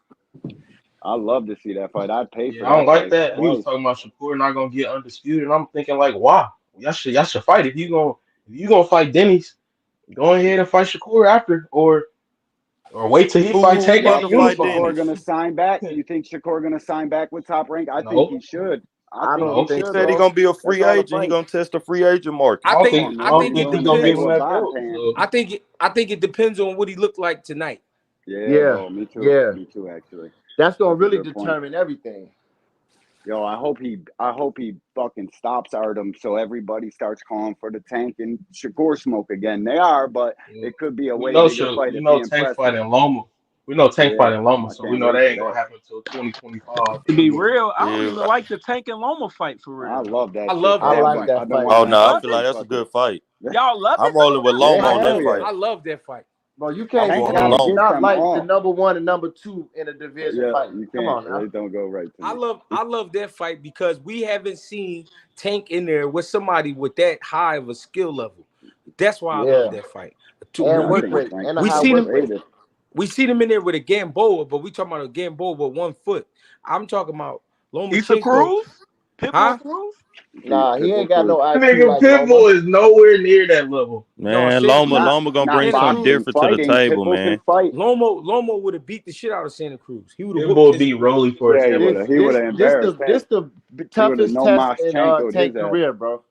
I love to see that fight. I'd pay for Yeah, I don't that like fight that. He was twice. talking about Shakur not gonna get undisputed. And I'm thinking like, why? Y'all should fight. If you gonna fight Denny's, go ahead and fight Shakur after, or wait till he fight Who Tank Y'all about and to think fight unify. Shakur Dennis? gonna sign back? You think Shakur gonna sign back with Top Rank? I think he No, should. I I think don't he no. He think should, said he so. bro. gonna be a That's free all the agent. He fight. gonna test the free agent market. I don't Oh think I I no, don't think he it think he only gonna pay give him depends. what that Bob belt. pay him. So I think it depends on what he looked like tonight. Yeah, Yeah, bro. Me too. yeah. Me too. Actually, That's gonna that's a really good point. determine everything. Yo, I hope he fucking stops Artem so everybody starts calling for the Tank and Shakur smoke again. They are, but yeah. it could be a we way know bigger sure fight we if he know Tank impresses. fighting Loma. We know Tank Yeah, fighting Loma, I so we can't know wait that for ain't gonna that. happen until 2025 To be anymore. real, I don't Yeah. even like the Tank and Loma fight for I real. love I that shit, love I bro. that like fight. that I've been fight. Oh Y'all watching no, I love feel Dustin like it? that's a fucking. good fight. Y'all love I'm it rolling with though? Yeah, Loma I on hell that love yeah. fight. I love that fight. Bro, you I'm can't Tank going you with gotta can't Loma. get not them like the all. number one and number two in a division Yeah, fight. you Come can't. on now. It don't go right to me. I love that fight because we haven't seen Tank in there with somebody with that high of a skill level. That's why I love Yeah. that fight. And I work think rate. Tank And a We high is seen work him. rate. underrated. We seen him in there with a Gamboa, but we talking about a Gamboa with 1 foot. I'm talking about Issa Lomachenko, Cruz? Pitbull huh? Cruz? Nah, he Pitbull ain't got no Cruz. IQ Nigga, like Loma. Pitbull is nowhere near that level. No, Man, Santa Loma, Cruz. Not Loma gonna bring not Santa something Cruz. boxing, different to the fighting. table, Pitbull can man. fight. Lomo would have beat the shit out of Santa Cruz. He would have whooped Pitbull his. beat Rolly for his Yeah, he would This have. heavyweight. He would this have this embarrassed the Tank. this the He would have toughest no test mas in Tanko'd his Tank ass. career, bro.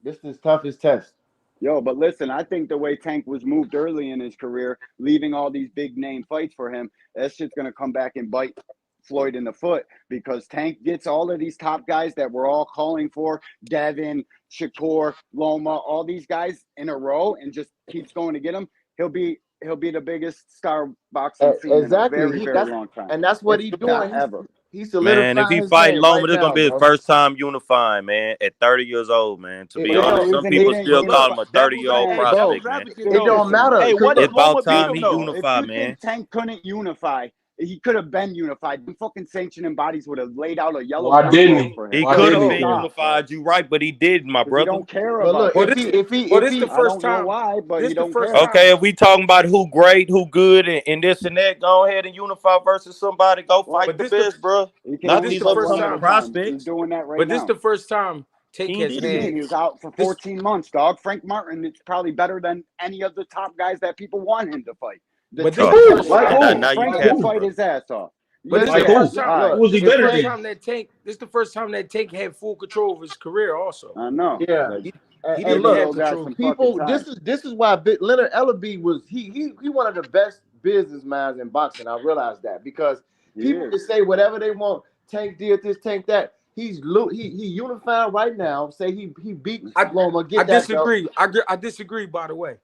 This is toughest test. Yo, but listen, I think the way Tank was moved early in his career, leaving all these big name fights for him, that shit's gonna come back and bite Floyd in the foot because Tank gets all of these top guys that we're all calling for, Devin, Shakur, Loma, all these guys in a row, and just keeps going to get them. He'll be the biggest star boxing scene in a Exactly. very He very that's long time, and that's what That's he's the if not doing. ever. He's Man, if solidifying he his fight name Loma, right this gonna now, be his bro. first time unifying, man, at 30 years old, man. To be It But honest, don't some he people it didn't still But look, call him unify. a 30-year-old hey, bro. devil's prospect, man. advocate It Still, though. don't listen. matter Hey, because what if It's look, Loma about beat time him he though? If unify, you man. think Tank couldn't unify, he could have been unified. The fucking sanctioning bodies would have laid out a yellow Why brick didn't road he? for him. He Why could Because have didn't he he been then? stopped. unified, you right, but he didn't, my He brother. don't care but about look, well. that if This he shit. if he well. if This the he I first don't know time. why, but This he the don't first care. time. Okay, if we talking about who great, who good, and this and that, go ahead and unify versus somebody. Go Well, fight But the this the best, bro. he can but Not this only these the fight up first one coming at a time. time. He's prospects. doing that right But this now. the first time He Tank ain't has did What do it you yet. had mean? He was out for this. 14 months, dog. Frank Martin, it's probably better than any of the top guys that people want him to fight. The But this Tank the Oh, Who? first fight, Like time. now, who? now you Frank Like will capping, who? fight bro. his ass off. But this Like the listen, first who? time. all Who right. was he This the better first than? time that Tank. This the first time that Tank had full control of his career. Also, I know. Yeah. Like, he And didn't look, have Thibodeau got control. some fucking people, time. this is why Leonard Ellaby was he one of the best businessmen in boxing. I realized that because He people is. can say whatever they want. Tank did this, Tank that. He unified right now. Say he beat I Loma, I get that belt. disagree. I disagree. By the way,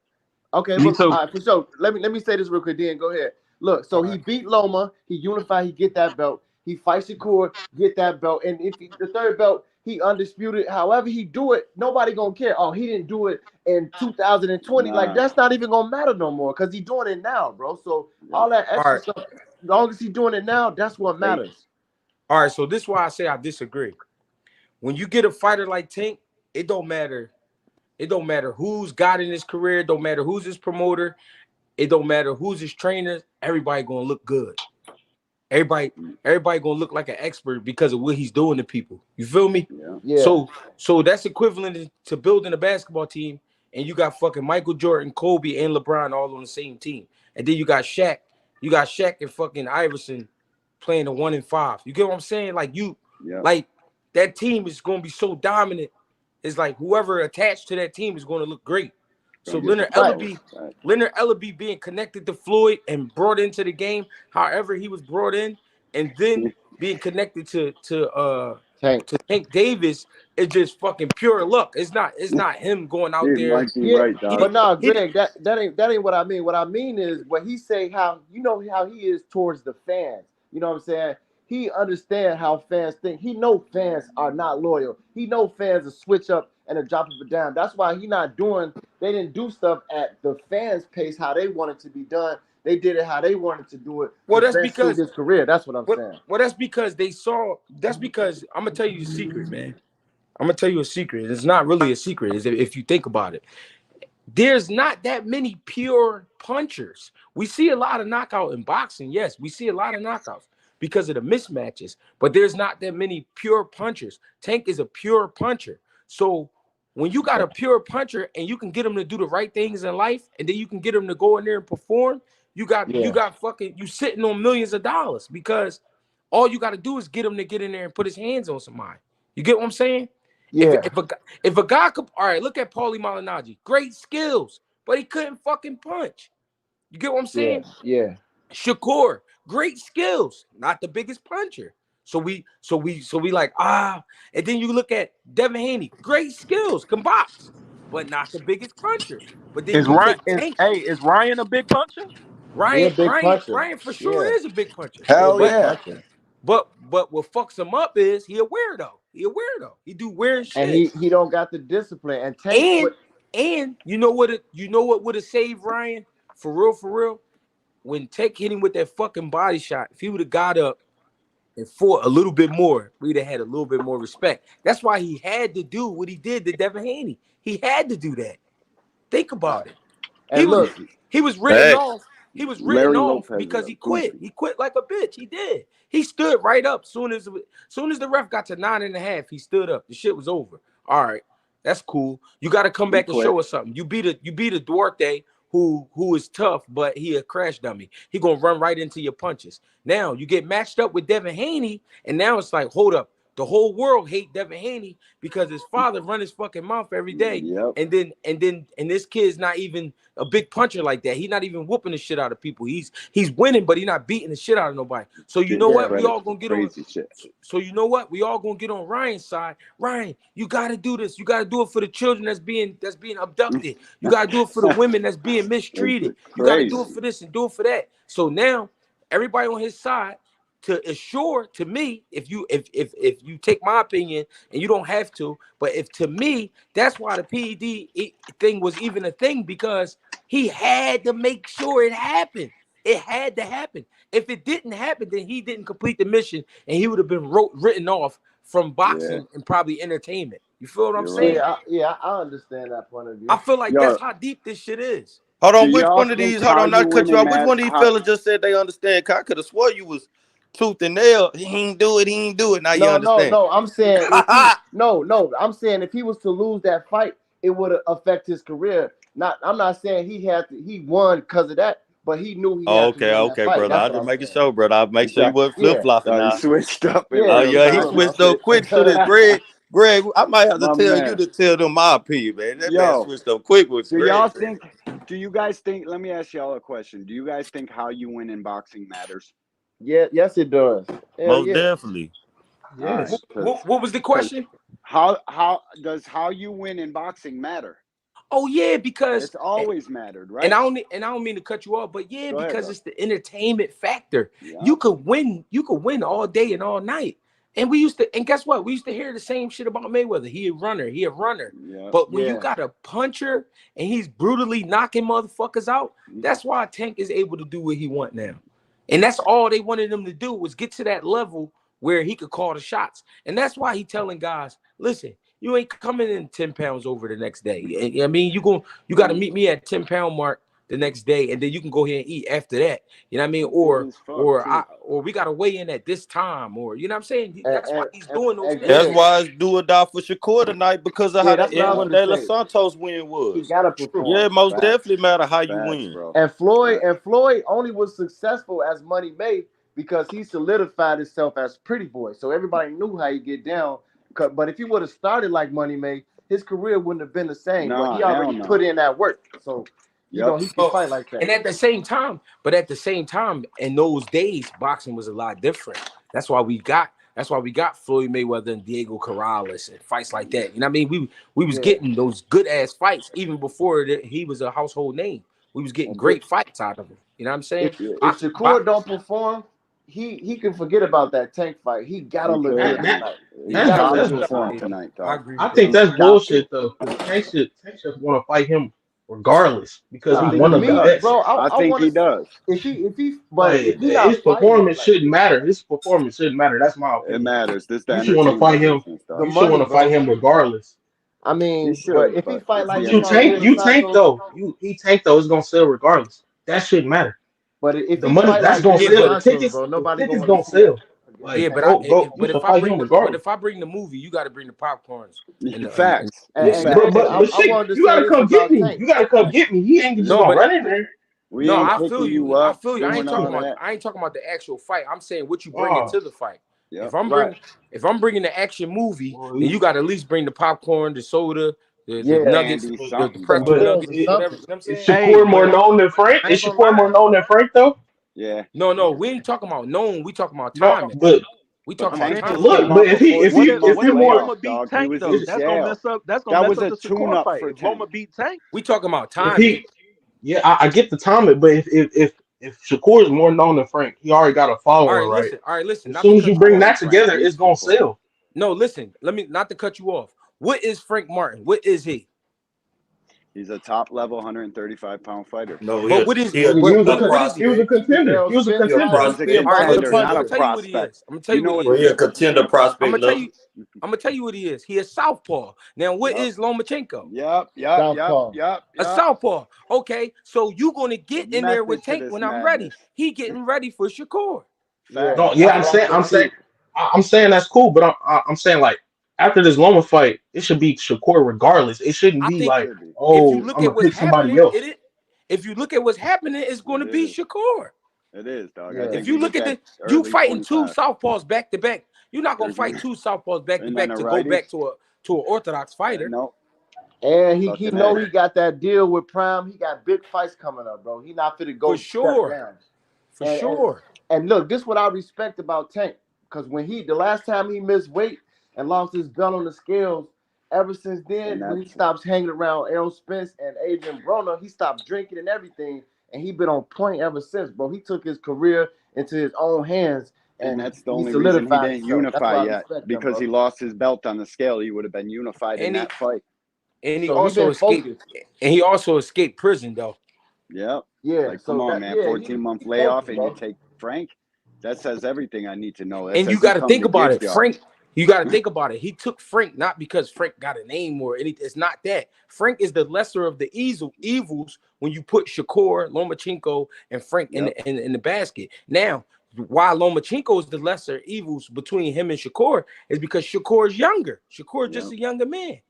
Okay, Me but too. all right, for sure. Let me say this real quick. Then go ahead. Look, so all he right. beat Loma. He unified. He get that belt. He fights Shakur, get that belt. And if the third belt, he undisputed. However he do it, nobody gonna care. Oh, he didn't do it in 2020. Like Nah. that's not even gonna matter no more because he's doing it now, bro. So Yeah. all that All extra right. stuff, as long as he's doing it now, that's what Fake. matters. All right. So this is why I say I disagree. When you get a fighter like Tank, it don't matter. It don't matter who's got in his career. It don't matter who's his promoter. It don't matter who's his trainer. Everybody gonna look good. Everybody, everybody gonna look like an expert because of what he's doing to people. You feel me? Yeah. Yeah, So that's equivalent to building a basketball team, and you got fucking Michael Jordan, Kobe, and LeBron all on the same team, and then you got Shaq and fucking Iverson playing the 1-5. You get what I'm saying? Yeah. Like that team is gonna be so dominant. It's like whoever attached to that team is gonna look great. So Gonna get the right. flowers. Right. Leonard Ellaby being connected to Floyd and brought into the game, however he was brought in, and then being connected to Tank. Tank Davis is just fucking pure luck. It's not him going out He there. might be Yeah, right, He dog. but didn't. no, He didn't. Greg, that ain't what I mean. What I mean is what he say how you know how he is towards the fans. You know what I'm saying? He understand how fans think. He know fans are not loyal. He know fans will switch up and a drop of a dime. That's why he not doing. They didn't do stuff at the fans' pace how they wanted to be done. They did it how they wanted to do it Well, to that's best suit because his career. That's what I'm what. saying. Well, that's because they saw. That's because I'm gonna tell you a secret, man. I'm gonna tell you a secret. It's not really a secret, is if you think about it. There's not that many pure punchers. We see a lot of knockout in boxing. Yes, we see a lot of knockouts. because of the mismatches. But there's not that many pure punchers. Tank is a pure puncher. So when you got a pure puncher and you can get him to do the right things in life, and then you can get him to go in there and perform, you got fucking you sitting on millions of dollars, because all you got to do is get him to get in there and put his hands on somebody. You get what I'm saying? Yeah. If a guy could, all right, look at Paulie Malignaggi, great skills, but he couldn't fucking punch. You get what I'm saying? Yeah. Shakur, great skills, not the biggest puncher. So we like, and then you look at Devin Haney, great skills, can box, but not the biggest puncher. But then Is you Ryan? take Tank. Is Ryan a big puncher? He a big puncher. Ryan for sure is a big puncher. Hell Big yeah. puncher. But what fucks him up is he a weirdo. He do weird shit. And he don't got the discipline. And Tank and you know what would have saved Ryan for real? When Tank hit him with that fucking body shot, if he would have got up and fought a little bit more, we'd have had a little bit more respect. That's why he had to do what he did to Devin Haney. He had to do that. Think about it. And He was written Hey. off. He was written Larry off Lopez because is he a quit. goofy. He quit like a bitch. He did. He stood right up. Soon as the ref got to 9.5, he stood up. The shit was over. All right, that's cool. You got to come back and quit. show us something. You beat a Duarte who is tough, but he a crash dummy. He gonna run right into your punches. Now you get matched up with Devin Haney, and now it's like, hold up. The whole world hate Devin Haney because his father run his fucking mouth every day. Yep. And this kid's not even a big puncher like that. He's not even whooping the shit out of people. He's winning, but he's not beating the shit out of nobody. So you know what? We all gonna get on. So you know what? We all gonna get on Ryan's side. Ryan, you gotta do this. You gotta do it for the children that's being abducted. You gotta do it for the women that's being mistreated. You gotta do it for this and do it for that. So now everybody on his side. To assure to me, if you take my opinion, and you don't have to, but if to me, that's why the PED thing was even a thing, because he had to make sure it happened. It had to happen. If it didn't happen, then he didn't complete the mission, and he would have been written off from boxing and probably entertainment. You feel what I'm saying? Yeah, I understand that point of view. I feel like that's how deep this shit is. Hold on, Do which y'all one of think these? Hold how on, not you cut you winning off. Which one of these how- fellas just said they understand? 'Cause I could have swore you was tooth and nail. He ain't do it. Now you understand. No. I'm saying I'm saying if he was to lose that fight, it would affect his career. I'm not saying he won because of that, but he knew he had to win that fight. brother. I'll just make it show, brother. I'll make sure you wasn't flip flopping now. He switched up. Oh yeah, he switched up quick to this. Greg, I might have to My tell man. you to tell them my opinion, man. That man Yo, switched up quick with Greg. Do you guys think, let me ask y'all a question. Do you guys think how you win in boxing matters? Yeah, yes, it does. Most definitely. Yes. What was the question? How does how you win in boxing matter? Oh yeah, because It's always mattered, right? And I don't mean to cut you off, but yeah, because it's the entertainment factor. Yeah. You could win all day and all night. And guess what? We used to hear the same shit about Mayweather. He a runner. Yeah. But when you got a puncher and he's brutally knocking motherfuckers out, that's why Tank is able to do what he want now. And that's all they wanted him to do, was get to that level where he could call the shots. And that's why he telling guys, listen, you ain't coming in 10 pounds over the next day. I mean, you got to meet me at 10-pound mark the next day, and then you can go ahead and eat after that. You know what I mean? Or we got to weigh in at this time, or you know what I'm saying? That's why he's doing those things. That's why it's do or die for Shakur tonight, because of how that what De La Santos win He was. gotta perform. Yeah, most definitely matter how you win. Bro. And Floyd only was successful as Money Made because he solidified himself as Pretty Boy. So everybody knew how he get down. But if he would have started like Money Made, his career wouldn't have been the same. But he already put in that work. So you know he can fight like that. And at the same time, in those days, boxing was a lot different. That's why we got Floyd Mayweather and Diego Corrales and fights like that. You know what I mean? We was getting those good ass fights even before he was a household name. We was getting great fights out of him. You know what I'm saying? If Shakur don't perform, he can forget about that Tank fight. He gotta look good tonight. He gotta perform tonight. I think that's bullshit though. Tank should want to fight him regardless because he's one of the best. Bro, I think he does. If he his performance shouldn't matter. His performance shouldn't matter. That's my opinion. It matters. You should want to fight him. You should want to fight him regardless. I mean, but if he fight like he tanked though. It's gonna sell regardless. That shouldn't matter. But if The he money fight that's like gonna Jimmy sell. The Johnson, tickets, bro, the nobody gonna tickets want gonna to see that sell. against Like, Yeah, Tank. you gonna fight him but regardless. if I bring the movie, you got to bring the popcorns and and Facts. Yeah, And but Facts. but I shit, wanted to you say gotta this come get about me. Tank. You gotta come get me. He ain't just no, gonna but run in there. We no, ain't I picking feel you you. I up, feel you. I ain't doing talking all about. that. I ain't talking about the actual fight. I'm saying what you bring Oh, into the fight. Yep. Right. If I'm bringing the action movie, well, then you got to at least bring the popcorn, the soda, the Yeah. nuggets, Candy, but, the something, but pretzel dog. but nuggets, Something. whatever. You know what I'm is saying? Hey, Shakur more but known than Frank? I Is ain't gonna Shakur lie. more known than Frank though? Yeah. No, we ain't talking about known. We talking about No, timing. but We But talking I'm about Tank saying, but just timing. look, came but off a what if 14-month if what you're if more, Loma layoff, beat dog. He Tank was though? in is, That's gonna jail. mess up. That's gonna That mess was up a the Shakur tune-up fight for if Loma Tank. beat Tank. We talking about if timing. he, yeah, I get the timing, but if Shakur is more known than Frank, he already got a All following, right, right? listen. All right, listen. As Not to soon as you cut you I bring off. that think Frank together, it's beats gonna Shakur. sell. No, listen. Let me not to cut you off. What is Frank Martin? What is he? He's a top-level 135-pound fighter. No, But what is? he a, But But a what is he? he was a prospect. He contender. Errol He was a Spence. He a contender. He a prospect. All right, boxing listen. Not I'm a gonna puncher. tell you what he prospect. is. I'm gonna tell You you know what what he Well, he he is. a is? contender I'm prospect gonna tell though. you. I'm gonna tell you what he is. He is southpaw. Now, what Yep. is Lomachenko? Southpaw. A southpaw. Okay, so you gonna get in there with Method to Tank this when I'm ready. madness. He getting ready for Shakur. Yeah, No, Facts. yeah, that's what I I'm say saying, too. I'm saying that's cool, but I'm saying like after this Loma fight, it should be Shakur regardless. It shouldn't I be think like, Should be. if you oh, look I'm at gonna what's pick somebody happening, else. if you look at what's happening, it's going It to be is. Shakur. It is, dog. I Yeah. If think you we look get at that you early fighting two 25. southpaws back to back, you're not gonna There's fight no, two southpaws back to and then back a to go righty. back to an orthodox fighter. No, And he sucking know egg. he got that deal with Prime. He got big fights coming up, bro. He not fit to For go step sure. down. For And and, sure. and look, this is what I respect about Tank. Because when the last time he missed weight and lost his belt on the scales, ever since And then, when he that's stops hanging around Errol Spence and Adrian Broner, he stopped drinking and everything. And he been on point ever since, bro. He took his career into his own hands and and that's the he only reason he solidified didn't himself. That's unify why I yet, respect him, because bro. he lost his belt on the scale. He would have been unified in And that fight. he So he also been escaped focused. prison though. Yep. Yeah. Like, come So on, that man. yeah, he 14-month layoff, focused, and you bro. take Frank. That says everything I need to know. That And you says he got to come think to about get it. y'all. Frank, you got to think about it. He took Frank not because Frank got a name or anything. It's not that. Frank is the lesser of the evils when you put Shakur, Lomachenko, and Frank Yep. in the basket. Now, why Lomachenko is the lesser evils between him and Shakur is because Shakur is younger. Shakur is just Yep. a younger man.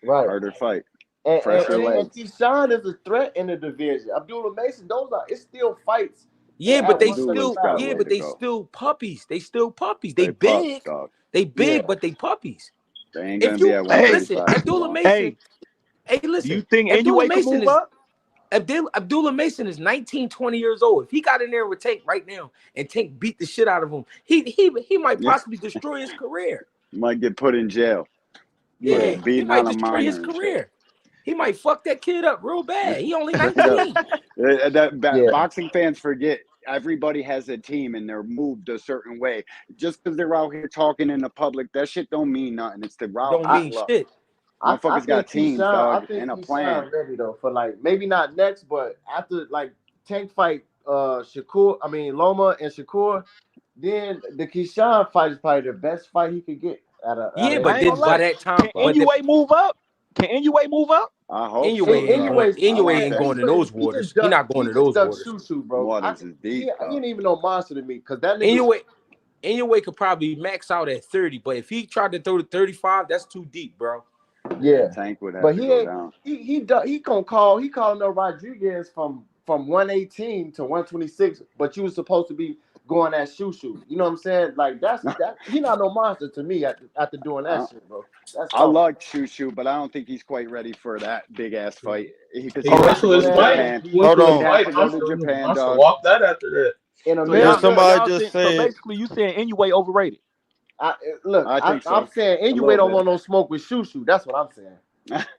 Right. Harder fight. And Fresher legs. Keyshawn is a threat in the division. Abdullah Mason, it's still fights Yeah, but at Abdullah's got 135, way bro. to they go. still puppies. They still puppies. They They pups, big. dog. They Yeah. big, but they puppies. They ain't If gonna be you at Hey, listen, 135 too Abdullah long. Mason. hey, Hey, do you listen, think Abdullah Inouye could Mason move is up? Abdullah Mason is 19, 20 years old. If he got in there with Tank right now and Tank beat the shit out of him, he might Yeah. possibly destroy his career. Might get put in jail for Yeah. Yeah, he beating might on a destroy his minor and shit. career. He might fuck that kid up real bad. He only Straight up. 19. Yeah. Boxing fans forget everybody has a team and they're moved a certain way. Just because they're out here talking in the public, that shit don't mean nothing. It's the raw Don't I, mean people up. shit. I Motherfuckers got think teams, Keyshawn, dog, and a plan. ready though for like maybe not next, but after like Tank fight Loma and Shakur, then the Keyshawn fight is probably the best fight he could get out Yeah, of I but ain't gonna then any by lie. that time, Can fight. but the Inouye move up? Can Inouye move up? I hope so, Inouye ain't dog. going. Anyways, I Inouye like ain't that. going in those he just waters. He not going to those waters. Shushu, bro. Waters is He deep, dog. ain't even no monster to me because that nigga. Inouye could probably max out at 30, but if he tried to throw to 35, that's too deep, bro. Yeah, Tank would have but to he go ain't. down. He calling up Rodriguez from 118 to 126, but you was supposed to be going at Shushu. You know what I'm saying? Like that. He not no monster to me after doing I, that shit, bro. That's I tough. like Shushu, but I don't think he's quite ready for that big ass fight because He he'd went have to to go his to fight. Man, Japan. He went Hold to his He'd on. have fight. to go to Japan, Monster dog. walked that after that. in So Yeah, y'all, America, so somebody y'all just think so said. basically you saying Inouye overrated. I think I'm so. saying A anyway little don't bit. want no smoke with Shushu. That's what I'm saying.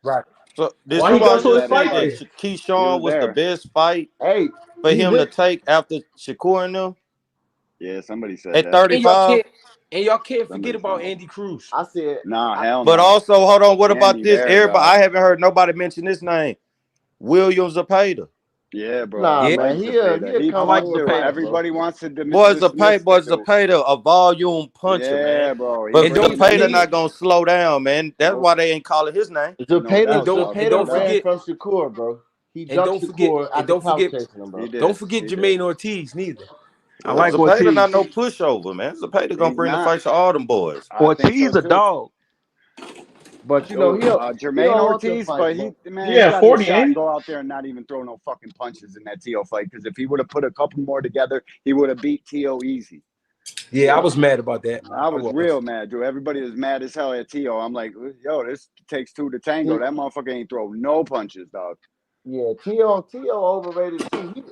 Right. So did Why he go somebody to Watch his just that say fight that fight. then? He Keyshawn was was the there. best fight Hey, for he him to went. take after Shakur and them Yeah, somebody said at that. And y'all 35? can't forget Somebody said about that. Andy Cruz. I said, Nah, I, hell But no. also, hold on, what about Andy this? there, Everybody, dog. I haven't heard nobody mention this name. William Zapata. Yeah, bro. I nah, Yeah. like man, Zepeda. he'll He I come like over puncher. fight, Zepeda. bro. Everybody wants to Boys, dismiss Zapata, a volume puncher, man. Yeah, bro. He But And don't bringing that Zapata and, heat. not gonna slow down, man. That's Nope. why they ain't calling his name. No Zepeda, and doubt, dog. No don't Zepeda ran forget doubt. from Shakur, bro. He And ducked don't forget, Shakur and after don't Couch forget, chasing him, bro. He did. don't forget He did. Jermaine Ortiz neither. I like Zapata Ortiz. not no pushover, man. Zapata gonna He's bring the not. fight to all them boys. I think Ortiz so a too. dog. But you know, Dude, he Jermaine don't want to Ortiz, fight, but bro. he Yeah, got 40, his shot ain't and he? go out there and not even throw no fucking punches in that T.O. fight. Because if he would have put a couple more together, he would have beat T.O. easy. Yeah, I was mad about that. I was real mad, dude. Everybody was mad as hell at T.O. I'm like, yo, this takes two to tango. That motherfucker ain't throw no punches, dog. Yeah, T.O. overrated too. He's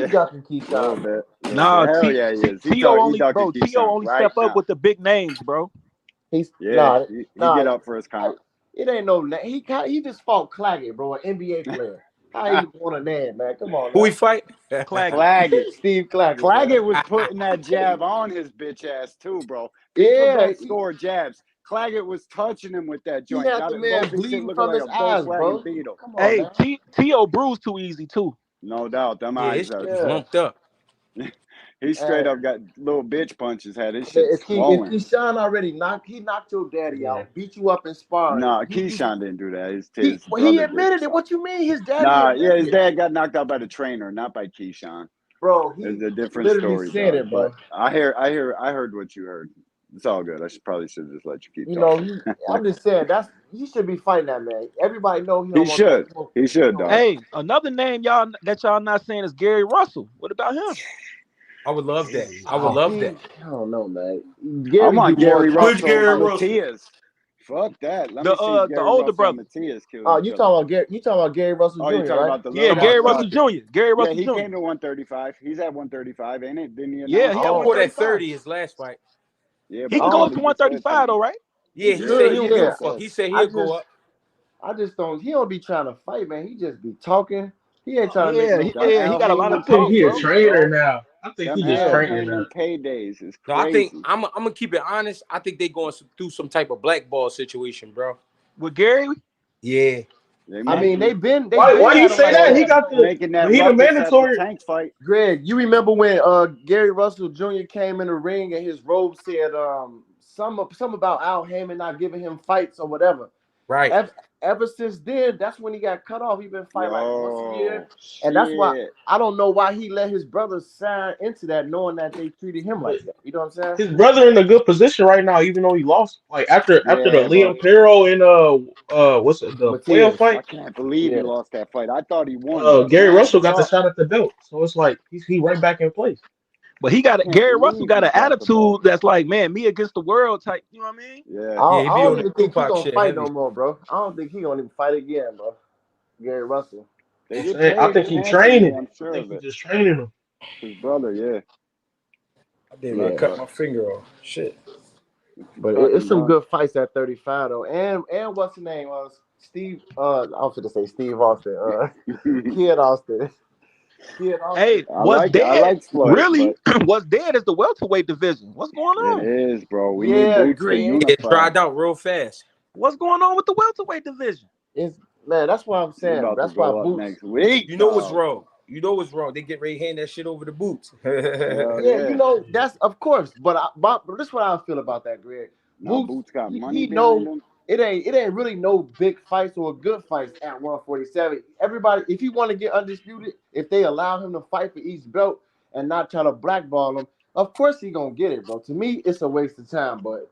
ducking A little Keyshawn. bit. Nah, Hell yeah, he is. He T.O. only, ducking bro. T.O. Keyshawn only right step up now. with the big names, bro. He's Yeah, he get up for his count. It ain't no name. He just fought Claggett, bro, an NBA player. How he want a name, man? Come on, Who man. he fight? Claggett. Steve Claggett. Claggett was putting that jab on his bitch ass too, bro. People don't score jabs. Claggett was touching him with that He joint. had the man bleeding from his eyes, bro. Beetle. Come on, Hey, man. T.O. bruised too easy too. No doubt. Them Yeah, eyes his are. shit was lumped up. He straight up got little bitch punches. Had his shit If flowing. Keyshawn already knocked your daddy out, beat you up in sparring. Nah, Keyshawn didn't do that. His He brother admitted did. it. What you mean? His daddy Nah, admitted his it. dad got knocked out by the trainer, not by Keyshawn. Bro, It's a different literally story, said dog. it, bro. But I heard what you heard. It's all good. I probably should just let you keep You talking. know, I'm just saying he should be fighting that man. Everybody know he don't He want should. that smoke. He should, dog. Hey, another name y'all not saying is Gary Russell. What about him? I would love that. I would love that. I don't know, man. I want Gary Russell Gary over Russell. Matias. Fuck that. Let The me see Gary older Russell brother. and Matias kill Oh, each you other. talking about Gary Russell Jr., Oh, you talking right? about the Yeah, little Gary motherfucker. Russell Jr. Gary Russell Yeah, he Jr. came to 135. He's at 135, ain't it? Didn't he announce? Yeah, he He at fought at 135. 30 his last fight. Yeah, He but can go I up to think he said 135 something. though, right? Yeah, he said he don't give a fuck. Yeah. He said he'll go up. I just don't. He don't be trying to fight, man. He just be talking. He ain't trying to make no. He got a lot I of think talk, he a bro. trainer now. I think Them he just Al training now. Heyman paydays is No, I think crazy. I'm gonna keep it honest. I think they going through some type of blackball situation, bro. With Gary? Yeah. I mean, they've been. Why you had him say like that? that. He got making that but he the ruckus at the mandatory. Tank fight. Greg, you remember when Gary Russell Jr. came in the ring and his robe said some about Al Heyman not giving him fights or whatever. Right. Ever since then, that's when he got cut off. He been fighting like once a year, Shit. and that's why I don't know why he let his brothers sign into that, knowing that they treated him like that. You know what I'm saying? His brother in a good position right now, even though he lost. Like after the Liam Perro and what's it, the Quail Matias. fight? I can't believe he lost that fight. I thought he won. But Gary man, Russell got the shot at the belt, so it's like he right back in place. But Gary Russell got an attitude that's like, man, me against the world type. You know what I mean? Yeah. I he be don't on even the think he's Tupac gonna shit fight heavy. no more, bro. I don't think he's gonna even fight again, bro. Gary Russell. They I'm get saying, I paid think he handsomely, training. I'm sure I think of he it. just training him. His brother, yeah. I didn't cut my finger off. Shit. But it's some good fights at 35 though. And what's the name? Steve. I was going to say Steve Austin. Kid Austin. Hey, what's dead? I like Floyd, really, what's dead is the welterweight division. What's going on? It is, bro. We need boots to unify. It dried out real fast. What's going on with the welterweight division? That's what I'm saying. About that's to go why up boots. next week. You know what's wrong. You know what's wrong. They get ready to hand that shit over the boots. Yeah, you know that's of course. But this is what I feel about that, Greg. No, Boots got money he behind him. It ain't really no big fights or good fights at 147. Everybody, if you want to get undisputed, if they allow him to fight for each belt and not try to blackball him, of course he gonna get it, bro. To me, it's a waste of time, but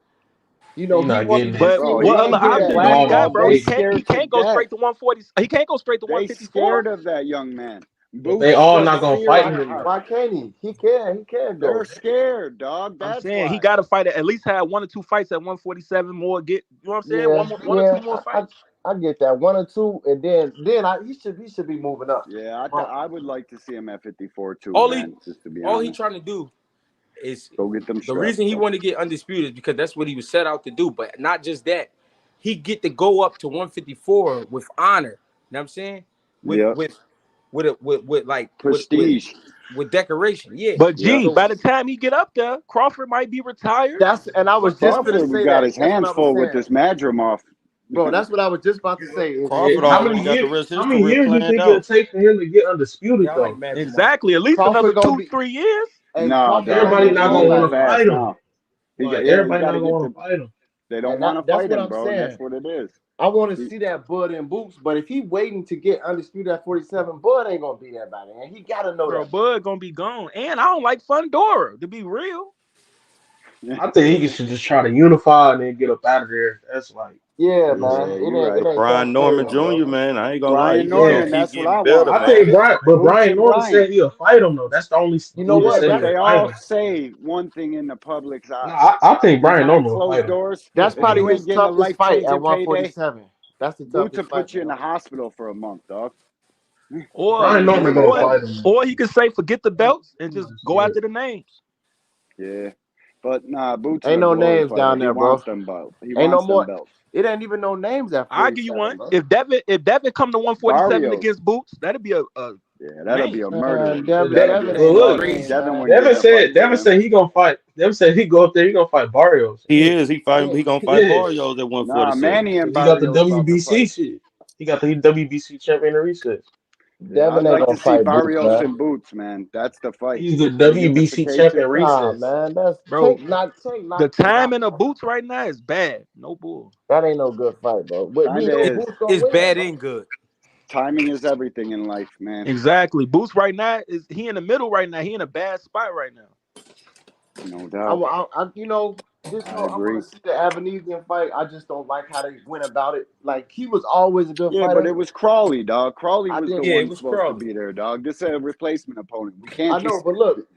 you know, He not getting it. But what other options do he got, bro? He can't go straight to 140. He can't go straight to 154. Scared of that young man. But they all not gonna fight him. Why can't he? He can go. They're scared, dog. I'm That's saying why. he got to fight at least have 1 or 2 fights at 147 more. You know what I'm saying? One or two more fights. I get that 1 or 2, and then he should be moving up. Yeah, I would like to see him at 54 too. All he trying to do is go get them. The reason he want to get undisputed is because that's what he was set out to do. But not just that, he get to go up to 154 with honor. You know what I'm saying? With like prestige, with decoration. Yeah. But by the time he get up there, Crawford might be retired. And I was just going to say got his hands full with this Madrimov. Bro, that's what I was just about to say. How many years do you think it'll take for him to get undisputed, though? Exactly. At least another 2-3 years. No, everybody not going to want to fight him. Everybody not going to want to fight him. They don't want to fight him, bro. That's what it is. I want to see that Bud in Boots, but if he waiting to get undisputed at 47, Bud ain't gonna be that bad, and he gotta know Bro, that. Bud gonna be gone. And I don't like Fundora, to be real. I think he should just try to unify and then get up out of there. That's like, Yeah, man, Yeah, you're it right. ain't that Brian Norman serious, bro. Jr., man, I ain't gonna lie, he Brian just gonna yeah. Norman, keep that's what getting I want. better, I man. think Boots Brian and Norman said Brian. he'll fight him though. That's the only You know dude that what? Yeah, said but That's he'll they fight all him. say one thing in the public's No, eye. I think Brian Behind Norman will closed fight him. doors, that's if probably you his ain't getting a toughest fight at life-changing payday, 147. That's the Boots will toughest fight put for you in the him. hospital for a month, dog. Or Brian Norman gonna or fight him. or he could say forget the belts and just go after the names. Yeah. But nah, Boots is Ain't a no glory names fighter. down He there, bro. wants them belts. He Ain't no wants them more. belts. It ain't even no names at I'll give you 47, one. bro. If Devin come to 147 Barrios. against Boots, that'd be a Yeah, that'll be name. a murder. That'll be Devin a Well, ain't no look, slaughter. name, Devin man. wouldn't get in a fight with Devin him. said he gonna fight. Devin said he go up there. He gonna fight Barrios. He Yeah, is. He gonna fight yeah. Barrios at Nah, 147. Manny and Cause he got the Barrios about to WBC fight. shit. He got the WBC champion in recess. Yeah, Devin I'd ain't like gonna to see fight Boots, Barrios man. and Boots, man. That's the fight. He's the The WBC unification. champion Nah, recess. man. That's Bro, take the knockdown out. timing of Boots right now is bad. No bull. That ain't no good fight, bro. But we Kinda know It, is. Boots gonna it's win, bad bro. and good. Timing is everything in life, man. Exactly. Boots right now is he in the middle right now. He in a bad spot right now. No doubt. You know, this I whole I want agree. to see the Avenesian fight. I just don't like how they went about it. Like he was always a good Yeah, but fighter. it was Crawley, dog. Crawley I was the did. Yeah, it one was supposed to Crawley. be there, dog. This is a replacement opponent. We can't I know, just. but look,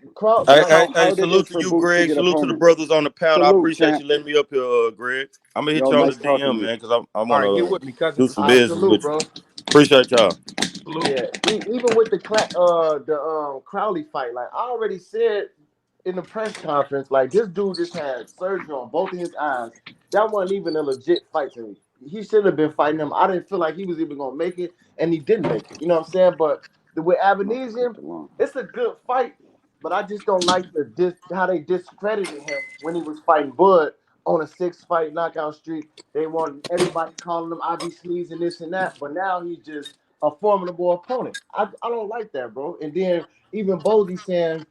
Hey, That's Crawley. hey, how hey, hard it is salute to for you, Boots to Greg. get Salute to the opponents. brothers on the panel. I Salute, appreciate champ. you letting me up here, Greg. I'm gonna hit Yo, you on the nice talking to DM, you. man, because I All right, get wanna with me, cousin. do some I business salute, with you. bro. Appreciate y'all. Salute. Yeah, even with the Crowley fight, like I already said in the press conference, like this dude just had surgery on both of his eyes. That wasn't even a legit fight to me. He should have been fighting him. I didn't feel like he was even gonna make it, and he didn't make it. You know what I'm saying? But with I'm about to cut Avenesian, the lawn. it's a good fight, but I just don't like how they discredited him when he was fighting Bud on a 6-fight knockout streak. They want everybody calling him Ivy Sneeze and this and that, but now he's just a formidable opponent. I don't like that, bro. And then even Bozy saying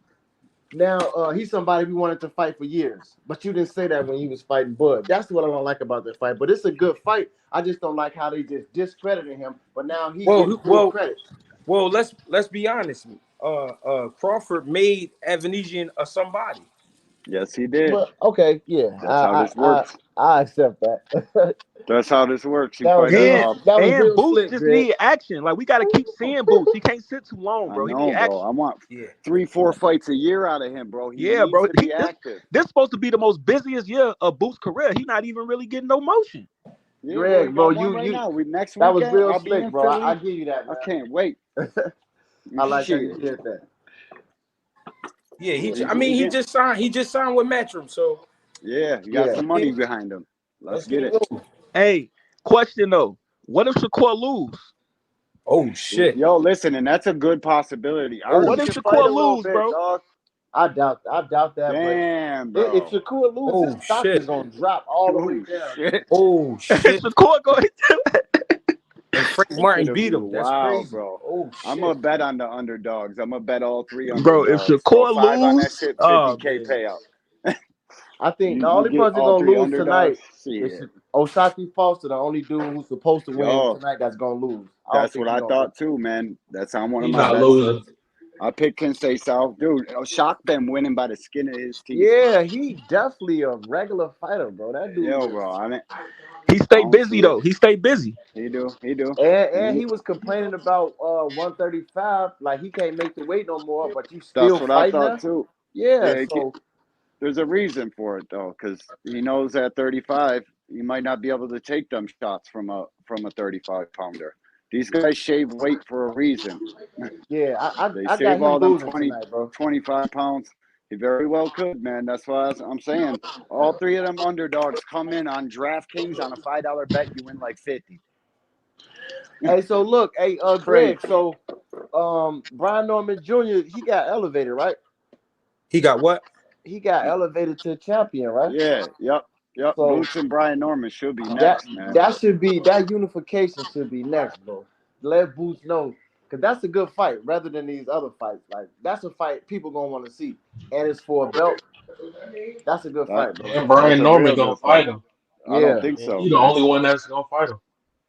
now he's somebody we wanted to fight for years, but you didn't say that when he was fighting Bud. That's what I don't like about that fight. But it's a good fight. I just don't like how they just discredited him, but now he getting full credit. Well. Let's be honest. Crawford made Evanesian a somebody. Yes, he did. But okay, yeah, That's how this works. I accept that. That's how this works. You that was fight a real. That was And real Boots slick, just Greg. need action. Like we gotta keep seeing Boots. He can't sit too long, I bro. He need know, bro. I action. want Yeah. 3-4 fights a year out of him, bro. He Yeah, needs bro. to be active. This supposed to be the most busiest year of Boots' career. He not even really getting no motion. Yeah, well, he Greg, bro, got one right now. Next that was weekend, real I'll be slick, in bro. I Philly. give you that, I man. can't wait. I like how you Shit. did that. Yeah, Yeah, he just signed. He just signed with Matchroom, so yeah, he got some money behind him. Let's get it. moving. Hey, question though. What if Shakur lose? Oh shit! Yo, listen, and that's a good possibility. Ari What if should fight a Shakur little lose, bit, bro? dog. I doubt that, Damn, but if bro. Shakur loses, Oh his stock shit! is gonna drop all the way Oh down. shit. Oh shit! Shakur go ahead. And Frank It's Martin gonna beat be him. That's wild, crazy. bro. Oh I'm shit! gonna bet on the underdogs. I'm gonna bet all 3 Bro, if underdogs, bro. Shakur 5 on that lose, shit, oh 50K man. payout. I think the You only get person all gonna 3 lose underdogs. tonight is Shit. Osaki Foster, the only dude who's supposed to win Yo, tonight that's gonna lose. I don't that's think what he's I gonna lose. thought too, man. That's on one of He's my not bets. losing. I picked Kinsey South. Dude, Shock them winning by the skin of his teeth. Yeah, he definitely a regular fighter, bro. That dude Yo, is. bro. I mean, He I stayed don't see busy it. though. He stayed busy. He do. He do. And he was complaining about 135, like he can't make the weight no more, but you That's still what I fighting thought her? too. Yeah, Yeah, so there's a reason for it though, because he knows at 35 you might not be able to take them shots from a 35 pounder. These guys shave weight for a reason. yeah, They I got save him all them losing 20, tonight, bro. 25 pounds. He very well could, man. That's why I'm saying all 3 of them underdogs come in on DraftKings on a $5 bet. You win like 50. Hey, so look, hey, Crazy. Greg, so Brian Norman Jr. he got elevated, right? He got what? He got elevated to champion, right? Yeah. Yep. So Boots and Brian Norman should be next, man. that unification should be next, bro. Let Boots know, cause that's a good fight, rather than these other fights. Like that's a fight people gonna want to see, and it's for a belt. That's a good That fight, bro. And that's Brian a Norman real gonna good fight fight. him. I don't Yeah, think And so, he the man. only one that's gonna fight him.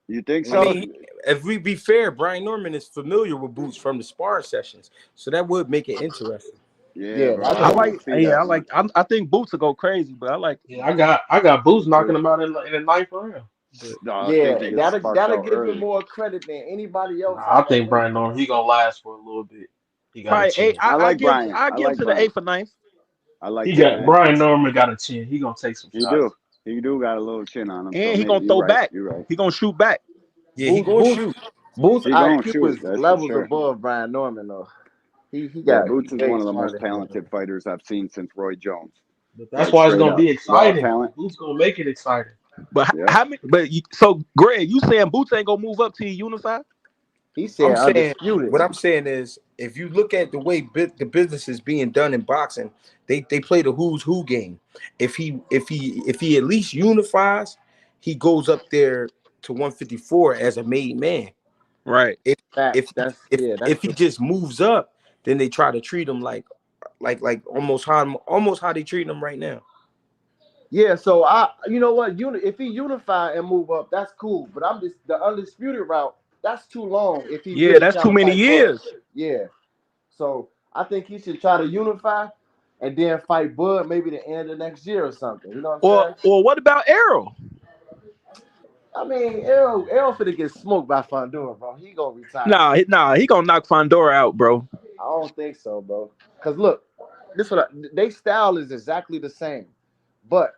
You think I so? mean, if we be fair, Brian Norman is familiar with Boots from the sparring sessions, so that would make it interesting. Yeah, bro. that's I don't true. see that much. I think Boots will go crazy, but I like. Yeah, I got Boots knocking him out in the ninth round. But No, I think Yeah, he gets sparked that'll out give him early. more credit than anybody else nah, I out that think weight Brian class. Norman he gonna last for a little bit. He got a Probably eight. chin. I like Brian. I I give him like to the Brian. 8th or 9th. I like He that, got man. Brian Norman got a chin. He gonna take some He shots. do. He do got a little chin on him. So And he gonna maybe you're throw right. back. You're right. He gonna shoot back. Yeah, he Boost, gonna boost, shoot. boost He gonna IQ shoot. is That's for levels sure. above Brian Norman though. He Yeah, got Boots is way one of the most smarter than him. talented fighters I've seen since Roy Jones. But that's Like why it's straight gonna up, be raw exciting. talent. Boots gonna make it exciting. But Yeah. how many? So Greg, you saying Boots ain't gonna move up to Unify? He said I'm saying undisputed. what I'm saying is, if you look at the way the business is being done in boxing, they play the who's who game. If he at least unifies, he goes up there to 154 as a made man. Right. If Facts. That's if he true. just moves up, then they try to treat him like almost how they treat him right now. Yeah, so you know what, if he unify and move up, that's cool. But I'm just the undisputed route. That's too long. If he Yeah, really that's trying too to many fight years. Bud. Yeah. So I think he should try to unify and then fight Bud maybe the end of next year or something. You know what I'm saying? Or what about Errol? I mean, Errol finna get smoked by Fondor, bro. He gonna retire. Nah, he gonna knock Fondora out, bro. I don't think so, bro. Cause look, they style is exactly the same, but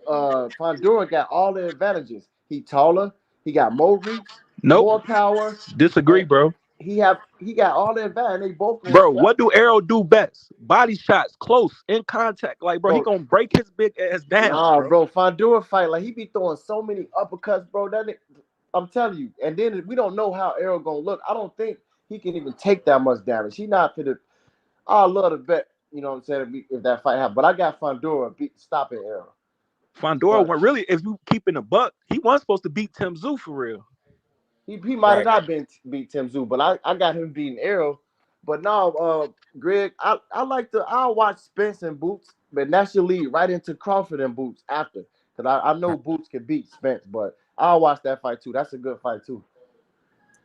Fondor got all the advantages. He taller, he got more reach, Nope. more power, Disagree, and bro. he got all the advantage. They both gonna Bro, scrap. what do Errol do best? Body shots, close, in contact. Like, bro, he Bro, gonna break his big ass down, nah, bro. bro. Fondor fight like he be throwing so many uppercuts, bro. I'm telling you. And then we don't know how Errol gonna look. I don't think he can even take that much damage. He not for the. I love to bet. You know what I'm saying? If that fight happens, but I got Fondor stopping Errol. Fondora, But when really, if you keep in the buck, he wasn't supposed to beat Tim Zoo for real. he might have not been beat Tim Zoo, but I got him beating Errol. But now, Greg, I'll watch Spence and Boots, but that should lead right into Crawford and Boots after. Because I know Boots can beat Spence, but I'll watch that fight too. That's a good fight too.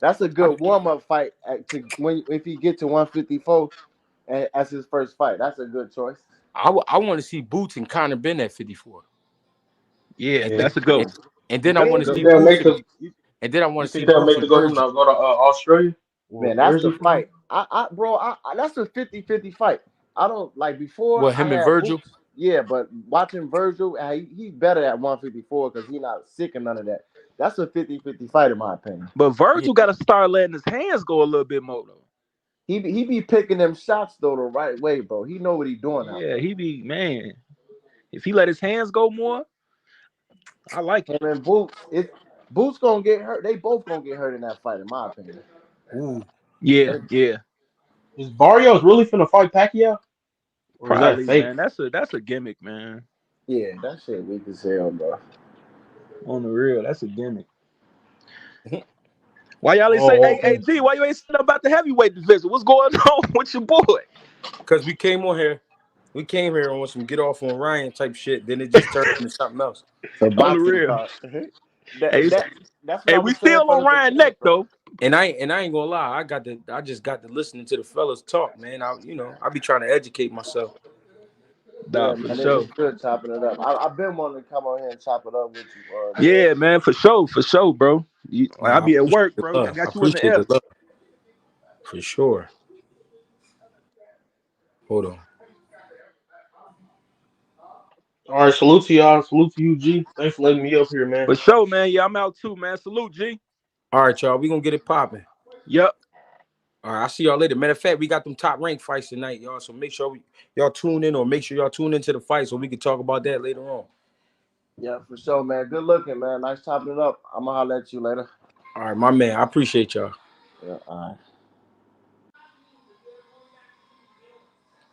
That's a good warm-up fight if he get to 154 as his first fight. That's a good choice. I want to see Boots and Conor Ben at 54. Yeah, And that's a good one. then I want to You see think they'll Boots make the? and then I want You to see think they'll Boots make the and go to Virgil. Australia? Or Man, that's where's the it from? fight. That's a 50-50 fight. I don't like before Well, I him and had Virgil. Boots. Yeah, but watching Virgil, he's better at 154 because he's not sick and none of that. That's a 50-50 fight in my opinion. But Yeah. Virgil got to start letting his hands go a little bit more, though. He be picking them shots though the right way, bro. He know what he's doing out Yeah, there. he be, man. If he let his hands go more, I like it. Him and Boots gonna get hurt. They both gonna get hurt in that fight, in my opinion. Ooh. Yeah, yeah. Is Barrios really finna fight Pacquiao? Or is that Probably, fake? man. That's a gimmick, man. Yeah, that shit weak as hell, bro. On the real, that's a gimmick. Why y'all ain't say, Oh, hey, okay. D, why you ain't saying about the heavyweight division? What's going on with your boy? Because we came here on some get off on Ryan type shit. Then it just turned into something else. So On the boxing real. talk. Hey, That's what hey, I we was saying still from on the Ryan beginning, neck, bro. though. And I ain't gonna lie, I just got to listening to the fellas talk, man. I be trying to educate myself. Nah, Yeah, for man, sure. it's good chopping it up. I've been wanting to come on here and chop it up with you, Greg. Yeah, man, for sure, bro. I I be at appreciate work, the bro. I love. I got you in the appreciate air. the love for sure. Hold on. All right, salute to y'all. Salute to you, G. Thanks for letting me up here, man. For sure, man. Yeah, I'm out too, man. Salute, G. All right, y'all. We gonna get it popping. Yep. All right, I'll see y'all later. Matter of fact, we got them top ranked fights tonight, y'all. So make sure y'all tune in, or make sure y'all tune into the fight so we can talk about that later on. Yeah, for sure, man. Good looking, man. Nice chopping it up. I'm gonna holler at you later. All right, my man. I appreciate y'all. Yeah, all right.